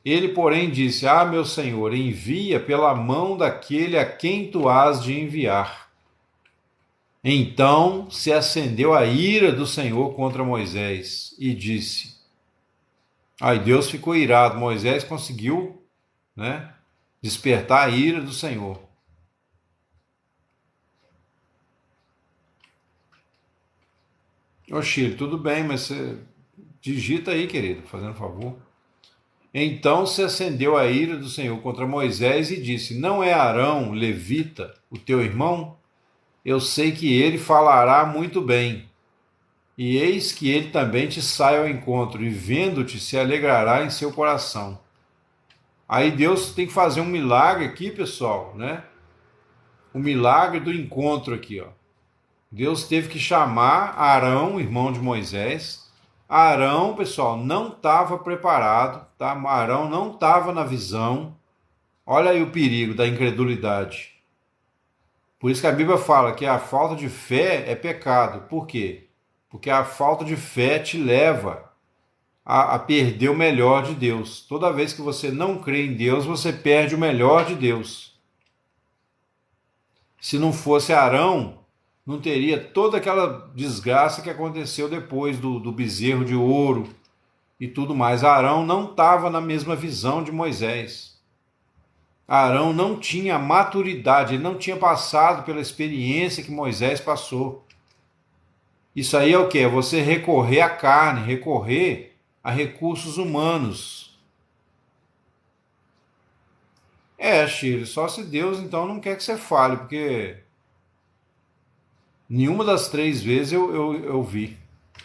Ele, porém, disse: Ah, meu Senhor, envia pela mão daquele a quem tu has de enviar. Então se acendeu a ira do Senhor contra Moisés e disse: Aí Deus ficou irado. Moisés conseguiu, né, despertar a ira do Senhor. Ô Chile, tudo bem, mas você digita aí, querido, fazendo favor. Então se acendeu a ira do Senhor contra Moisés e disse: Não é Arão, levita, o teu irmão? Eu sei que ele falará muito bem. E eis que ele também te sai ao encontro, e vendo-te se alegrará em seu coração. Aí Deus tem que fazer um milagre aqui, pessoal, né? O milagre do encontro aqui, ó. Deus teve que chamar Arão, irmão de Moisés. Arão, pessoal, não estava preparado, tá? Arão não estava na visão. Olha aí o perigo da incredulidade. Por isso que a Bíblia fala que a falta de fé é pecado. Por quê? Porque a falta de fé te leva a perder o melhor de Deus. Toda vez que você não crê em Deus, você perde o melhor de Deus. Se não fosse Arão, não teria toda aquela desgraça que aconteceu depois do bezerro de ouro e tudo mais. Arão não estava na mesma visão de Moisés. Arão não tinha maturidade, ele não tinha passado pela experiência que Moisés passou. Isso aí é o que? É você recorrer à carne, recorrer a recursos humanos. Chile, só se Deus então não quer que você fale, porque nenhuma das 3 vezes eu vi.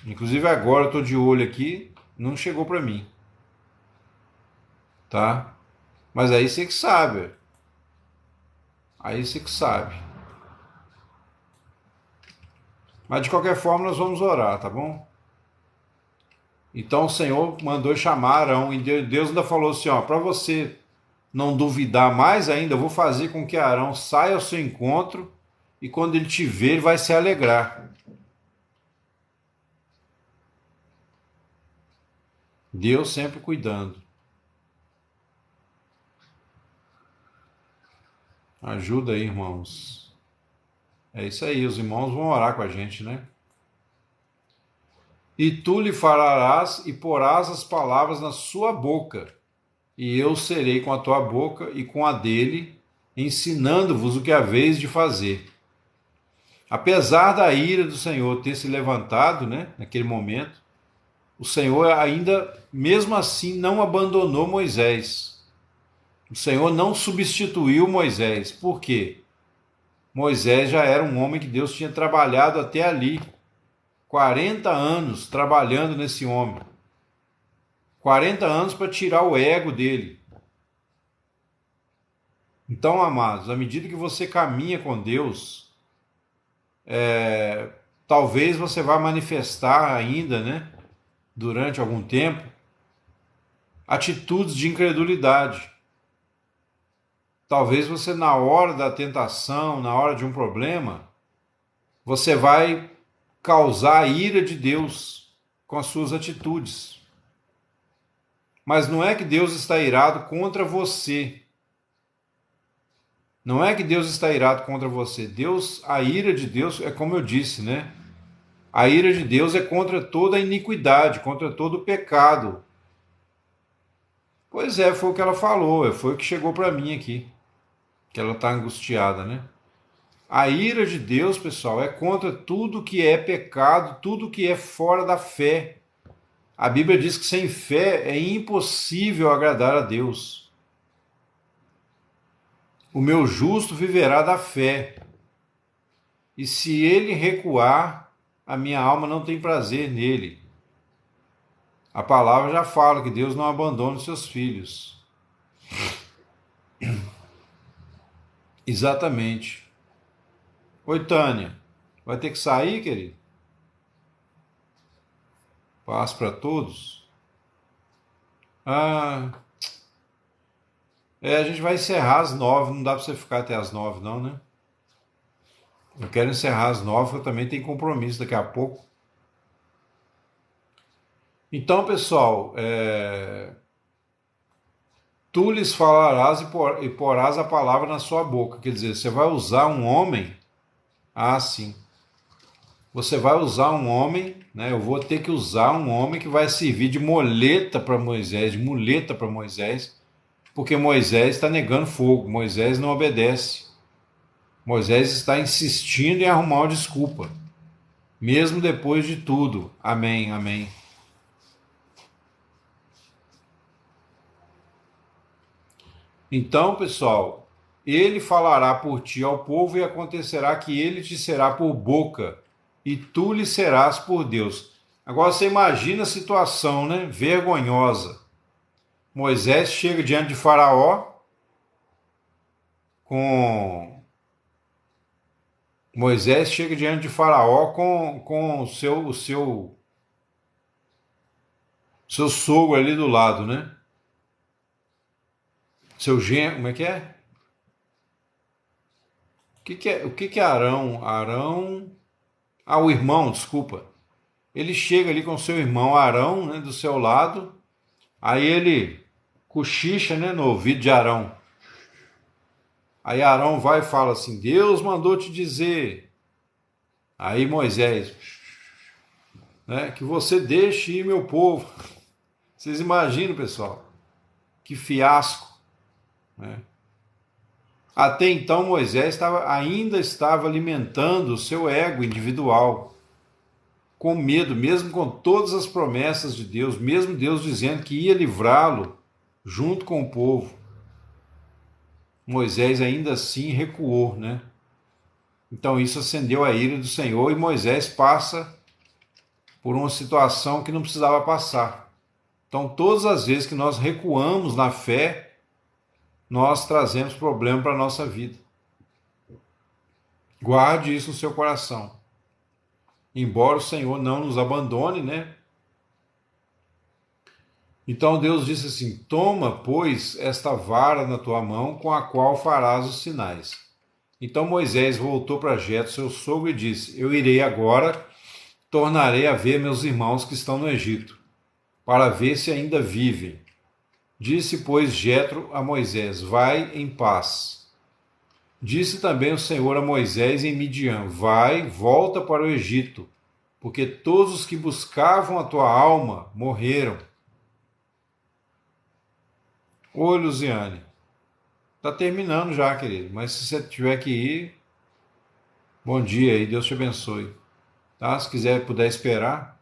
Inclusive agora eu estou de olho aqui, não chegou para mim. Tá? Mas aí você que sabe. Aí você que sabe. Mas de qualquer forma nós vamos orar, tá bom? Então o Senhor mandou chamar Arão e Deus ainda falou assim, ó, para você não duvidar mais ainda, eu vou fazer com que Arão saia ao seu encontro e quando ele te ver, ele vai se alegrar. Deus sempre cuidando. Ajuda aí, irmãos. É isso aí, os irmãos vão orar com a gente, né? E tu lhe falarás e porás as palavras na sua boca, e eu serei com a tua boca e com a dele, ensinando-vos o que haveis de fazer. Apesar da ira do Senhor ter se levantado, né, naquele momento, o Senhor ainda, mesmo assim, não abandonou Moisés. O Senhor não substituiu Moisés. Por quê? Moisés já era um homem que Deus tinha trabalhado até ali. 40 anos trabalhando nesse homem. 40 anos para tirar o ego dele. Então, amados, à medida que você caminha com Deus, talvez você vá manifestar ainda, né, durante algum tempo, atitudes de incredulidade. Talvez você, na hora da tentação, na hora de um problema, você vai causar a ira de Deus com as suas atitudes. Mas não é que Deus está irado contra você. Não é que Deus está irado contra você. A ira de Deus é como eu disse, né? A ira de Deus é contra toda a iniquidade, contra todo o pecado. Pois é, foi o que ela falou, foi o que chegou para mim aqui, que ela está angustiada, né? A ira de Deus, pessoal, é contra tudo que é pecado, tudo que é fora da fé. A Bíblia diz que sem fé é impossível agradar a Deus. O meu justo viverá da fé. E se ele recuar, a minha alma não tem prazer nele. A palavra já fala que Deus não abandona os seus filhos. Exatamente. Oi, Tânia. Vai ter que sair, querido? Paz para todos. A gente vai encerrar às 9. Não dá para você ficar até às 9, não, né? Eu quero encerrar às 9, porque eu também tenho compromisso daqui a pouco. Então, pessoal, tu lhes falarás e porás a palavra na sua boca. Quer dizer, você vai usar um homem. Sim. Você vai usar um homem, né? Eu vou ter que usar um homem que vai servir de muleta para Moisés, porque Moisés está negando fogo, Moisés não obedece. Moisés está insistindo em arrumar uma desculpa, mesmo depois de tudo. Amém, amém. Então, pessoal, ele falará por ti ao povo e acontecerá que ele te será por boca e tu lhe serás por Deus. Agora você imagina a situação, né? Vergonhosa. Moisés chega diante de Faraó com seu sogro ali do lado, né? Seu genro, como é que é? O que que é Arão? O irmão, desculpa. Ele chega ali com seu irmão Arão, né, do seu lado. Aí ele cochicha, né, no ouvido de Arão. Aí Arão vai e fala assim: Deus mandou te dizer. Aí Moisés, né, que você deixe ir meu povo. Vocês imaginam, pessoal? Que fiasco, né? Até então Moisés ainda estava alimentando o seu ego individual, com medo, mesmo com todas as promessas de Deus, mesmo Deus dizendo que ia livrá-lo junto com o povo. Moisés ainda assim recuou, né? Então isso acendeu a ira do Senhor e Moisés passa por uma situação que não precisava passar. Então todas as vezes que nós recuamos na fé, nós trazemos problema para a nossa vida. Guarde isso no seu coração. Embora o Senhor não nos abandone, né? Então Deus disse assim: toma, pois, esta vara na tua mão, com a qual farás os sinais. Então Moisés voltou para Jetro, seu sogro, e disse: eu irei agora, tornarei a ver meus irmãos que estão no Egito, para ver se ainda vivem. Disse, pois, Jetro a Moisés: vai em paz. Disse também o Senhor a Moisés em Midian: vai, volta para o Egito, porque todos os que buscavam a tua alma morreram. Oi, Luziane. Tá terminando já, querido, mas se você tiver que ir, bom dia e Deus te abençoe. Tá? Se quiser, puder esperar,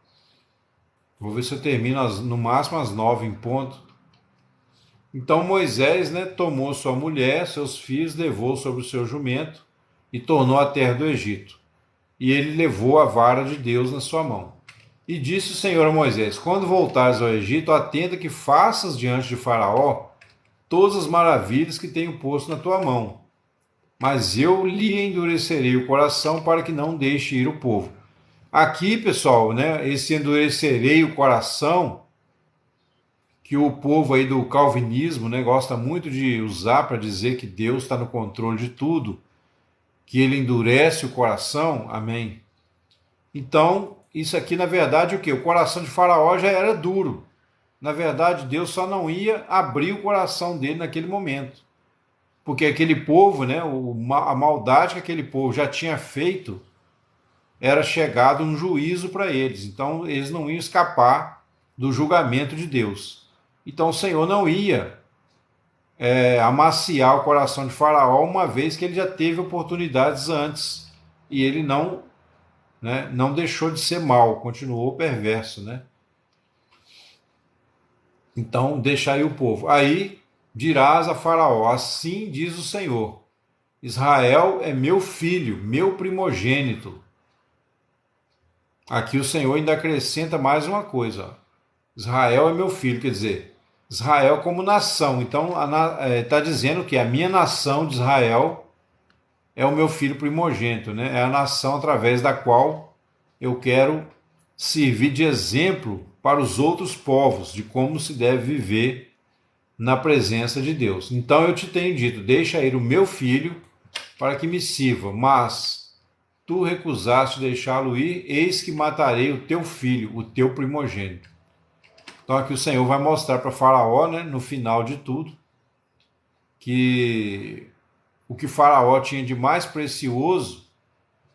vou ver se eu termino no máximo às 9 em ponto. Então Moisés, né, tomou sua mulher, seus filhos, levou sobre o seu jumento e tornou à terra do Egito. E ele levou a vara de Deus na sua mão. E disse o Senhor a Moisés: quando voltares ao Egito, atenta que faças diante de Faraó todas as maravilhas que tenho posto na tua mão. Mas eu lhe endurecerei o coração para que não deixe ir o povo. Aqui, pessoal, né, esse endurecerei o coração, que o povo aí do calvinismo, né, gosta muito de usar para dizer que Deus está no controle de tudo, que ele endurece o coração, amém. Então, isso aqui na verdade o que? O coração de Faraó já era duro. Na verdade, Deus só não ia abrir o coração dele naquele momento. porque aquele povo, né, a maldade que aquele povo já tinha feito era chegado um juízo para eles. Então eles não iam escapar do julgamento de Deus. Então o Senhor não ia amaciar o coração de Faraó, uma vez que ele já teve oportunidades antes e ele não, né, não deixou de ser mal, continuou perverso, né? Então deixa aí o povo. Aí dirás a Faraó: assim diz o Senhor: Israel é meu filho, meu primogênito. Aqui o Senhor ainda acrescenta mais uma coisa: Israel é meu filho, quer dizer, Israel como nação. Então está dizendo que a minha nação de Israel é o meu filho primogênito, né? É a nação através da qual eu quero servir de exemplo para os outros povos de como se deve viver na presença de Deus. Então eu te tenho dito: deixa ir o meu filho para que me sirva, mas tu recusaste deixá-lo ir, eis que matarei o teu filho, o teu primogênito. Então aqui o Senhor vai mostrar para Faraó, né, no final de tudo, que o que Faraó tinha de mais precioso,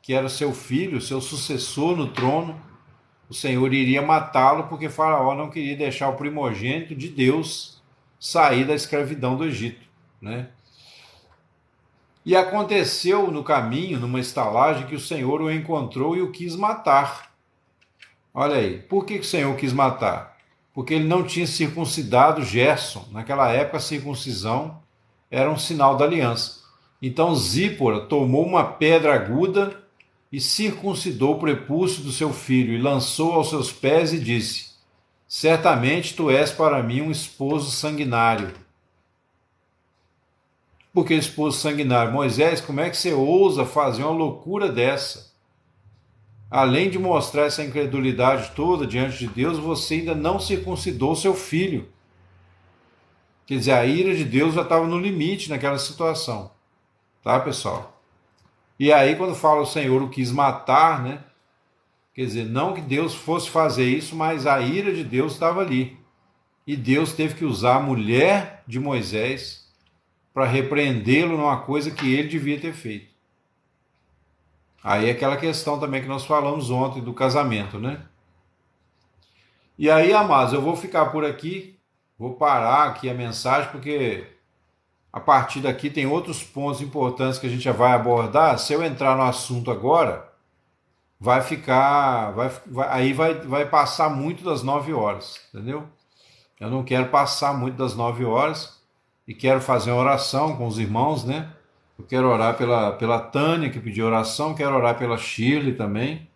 que era o seu filho, seu sucessor no trono, o Senhor iria matá-lo porque Faraó não queria deixar o primogênito de Deus sair da escravidão do Egito, né? E aconteceu no caminho, numa estalagem, que o Senhor o encontrou e o quis matar. Olha aí, por que o Senhor quis matar? Porque ele não tinha circuncidado Gerson. Naquela época, a circuncisão era um sinal da aliança. Então Zípora tomou uma pedra aguda e circuncidou o prepúcio do seu filho e lançou aos seus pés e disse: certamente tu és para mim um esposo sanguinário. Por que esposo sanguinário? Moisés, como é que você ousa fazer uma loucura dessa? Além de mostrar essa incredulidade toda diante de Deus, você ainda não circuncidou seu filho. Quer dizer, a ira de Deus já estava no limite naquela situação. Tá, pessoal? E aí, quando fala o Senhor o quis matar, né? Quer dizer, não que Deus fosse fazer isso, mas a ira de Deus estava ali. E Deus teve que usar a mulher de Moisés para repreendê-lo numa coisa que ele devia ter feito. Aí é aquela questão também que nós falamos ontem do casamento, né? E aí, amados, eu vou ficar por aqui, vou parar aqui a mensagem, porque a partir daqui tem outros pontos importantes que a gente já vai abordar. Se eu entrar no assunto agora, vai ficar, aí vai passar muito das 9 horas, entendeu? Eu não quero passar muito das 9 horas e quero fazer uma oração com os irmãos, né? Eu quero orar pela Tânia, que pediu oração, quero orar pela Shirley também,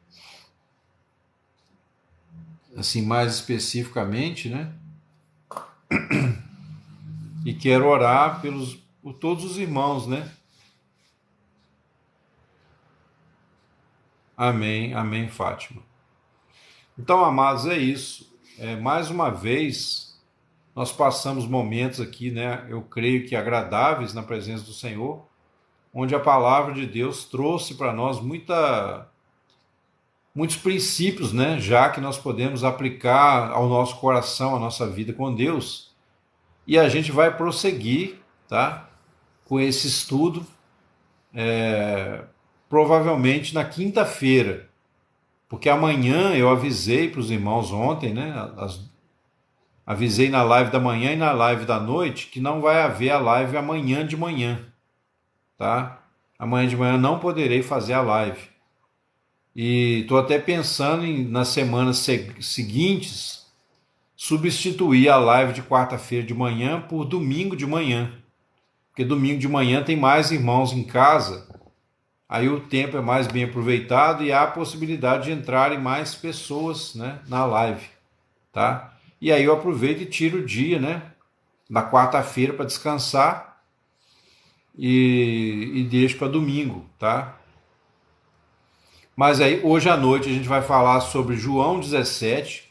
assim, mais especificamente, né? E quero orar por todos os irmãos, né? Amém, amém, Fátima. Então, amados, é isso. Mais uma vez, nós passamos momentos aqui, né? Eu creio que agradáveis na presença do Senhor, onde a palavra de Deus trouxe para nós muitos princípios, né? Já que nós podemos aplicar ao nosso coração, à nossa vida com Deus. E a gente vai prosseguir, tá? Com esse estudo, provavelmente na quinta-feira, porque amanhã eu avisei para os irmãos ontem, né? Avisei na live da manhã e na live da noite que não vai haver a live amanhã de manhã, tá? Amanhã de manhã não poderei fazer a live. E estou até pensando nas semanas seguintes substituir a live de quarta-feira de manhã por domingo de manhã, porque domingo de manhã tem mais irmãos em casa, aí o tempo é mais bem aproveitado e há a possibilidade de entrarem mais pessoas, né, na live, tá? E aí eu aproveito e tiro o dia, né, na quarta-feira para descansar e deixo para domingo, tá? Mas aí hoje à noite a gente vai falar sobre João 17,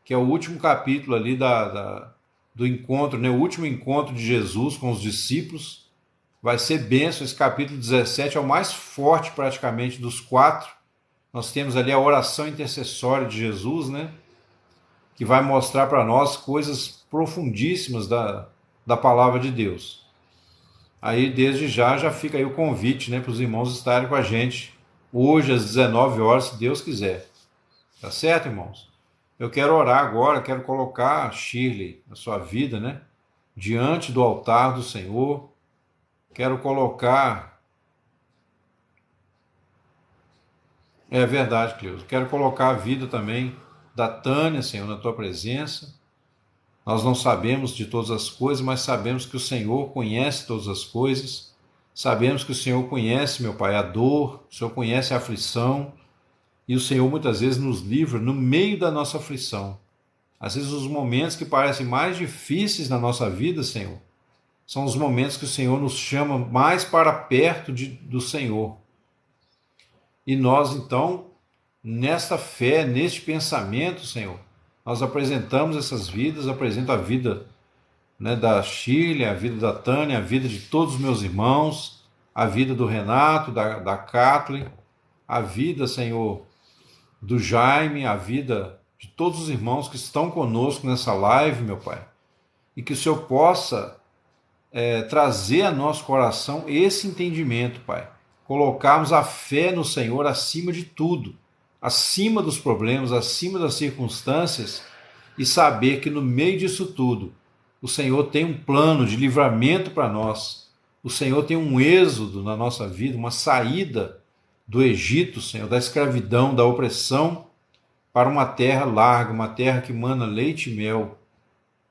que é o último capítulo ali do encontro, né, o último encontro de Jesus com os discípulos. Vai ser bênção. Esse capítulo 17 é o mais forte praticamente dos 4. Nós temos ali a oração intercessória de Jesus, né, que vai mostrar para nós coisas profundíssimas da palavra de Deus. Aí, desde já fica aí o convite, né, para os irmãos estarem com a gente hoje às 19 horas, se Deus quiser. Tá certo, irmãos? Eu quero orar agora, quero colocar, Shirley, a sua vida, né, diante do altar do Senhor. Quero colocar. É verdade, Cleusa. Quero colocar a vida também da Tânia, Senhor, na tua presença. Nós não sabemos de todas as coisas, mas sabemos que o Senhor conhece todas as coisas. Sabemos que o Senhor conhece, meu Pai, a dor, o Senhor conhece a aflição, e o Senhor muitas vezes nos livra no meio da nossa aflição. Às vezes os momentos que parecem mais difíceis na nossa vida, Senhor, são os momentos que o Senhor nos chama mais para perto do Senhor. E nós, então, nesta fé, neste pensamento, Senhor, nós apresentamos essas vidas, apresento a vida, né, da Shirley, a vida da Tânia, a vida de todos os meus irmãos, a vida do Renato, da Kathleen, a vida, Senhor, do Jaime, a vida de todos os irmãos que estão conosco nessa live, meu Pai. E que o Senhor possa trazer a nosso coração esse entendimento, Pai. Colocarmos a fé no Senhor acima de tudo, acima dos problemas, acima das circunstâncias, e saber que no meio disso tudo, o Senhor tem um plano de livramento para nós. O Senhor tem um êxodo na nossa vida, uma saída do Egito, Senhor, da escravidão, da opressão, para uma terra larga, uma terra que mana leite e mel.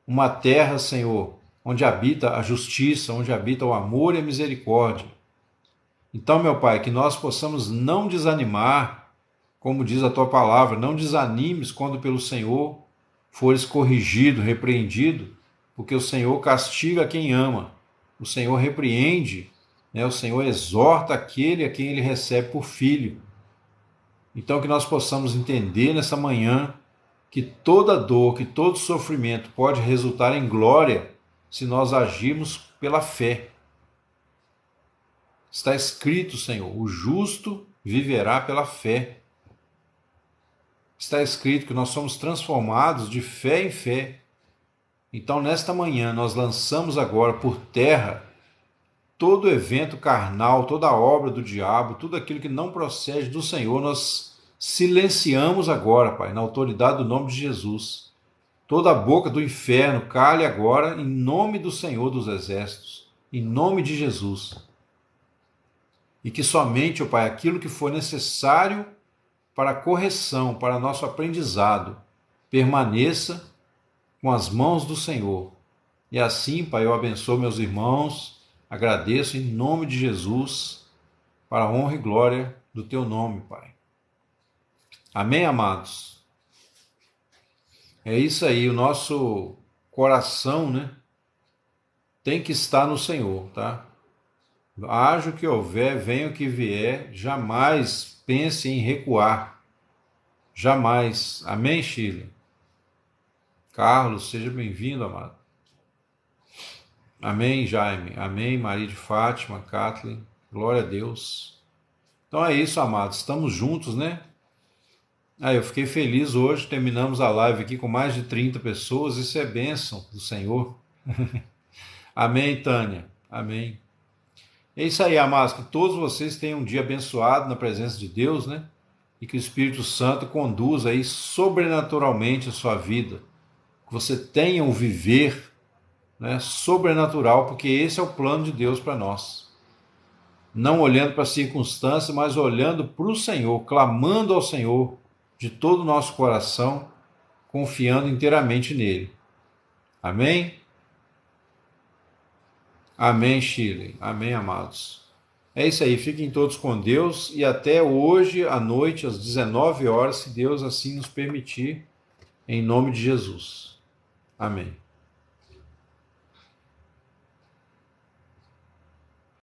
Uma terra, Senhor, onde habita a justiça, onde habita o amor e a misericórdia. Então, meu Pai, que nós possamos não desanimar, como diz a Tua palavra, não desanimes quando pelo Senhor fores corrigido, repreendido, porque o Senhor castiga quem ama, o Senhor repreende, né? O Senhor exorta aquele a quem Ele recebe por filho. Então que nós possamos entender nessa manhã que toda dor, que todo sofrimento pode resultar em glória se nós agirmos pela fé. Está escrito, Senhor, o justo viverá pela fé. Está escrito que nós somos transformados de fé em fé. Então, nesta manhã, nós lançamos agora por terra todo evento carnal, toda obra do diabo, tudo aquilo que não procede do Senhor, nós silenciamos agora, Pai, na autoridade do nome de Jesus. Toda a boca do inferno cale agora em nome do Senhor dos Exércitos, em nome de Jesus. E que somente, ó Pai, aquilo que for necessário para a correção, para nosso aprendizado, permaneça com as mãos do Senhor. E assim, Pai, eu abençoo meus irmãos, agradeço em nome de Jesus, para a honra e glória do Teu nome, Pai. Amém, amados? É isso aí, o nosso coração, né, tem que estar no Senhor, tá? Haja o que houver, venha o que vier, jamais pense em recuar. Jamais. Amém, Chile? Carlos, seja bem-vindo, amado. Amém, Jaime. Amém, Maria de Fátima, Kathleen. Glória a Deus. Então é isso, amados. Estamos juntos, né? Eu fiquei feliz hoje. Terminamos a live aqui com mais de 30 pessoas. Isso é bênção do Senhor. Amém, Tânia. Amém. É isso aí, amados. Que todos vocês tenham um dia abençoado na presença de Deus, né? E que o Espírito Santo conduza aí sobrenaturalmente a sua vida. Que você tenha um viver, né, sobrenatural, porque esse é o plano de Deus para nós. Não olhando para as circunstâncias, mas olhando para o Senhor, clamando ao Senhor de todo o nosso coração, confiando inteiramente nele. Amém? Amém, Shirley. Amém, amados. É isso aí, fiquem todos com Deus e até hoje à noite, às 19 horas, se Deus assim nos permitir, em nome de Jesus. Amém.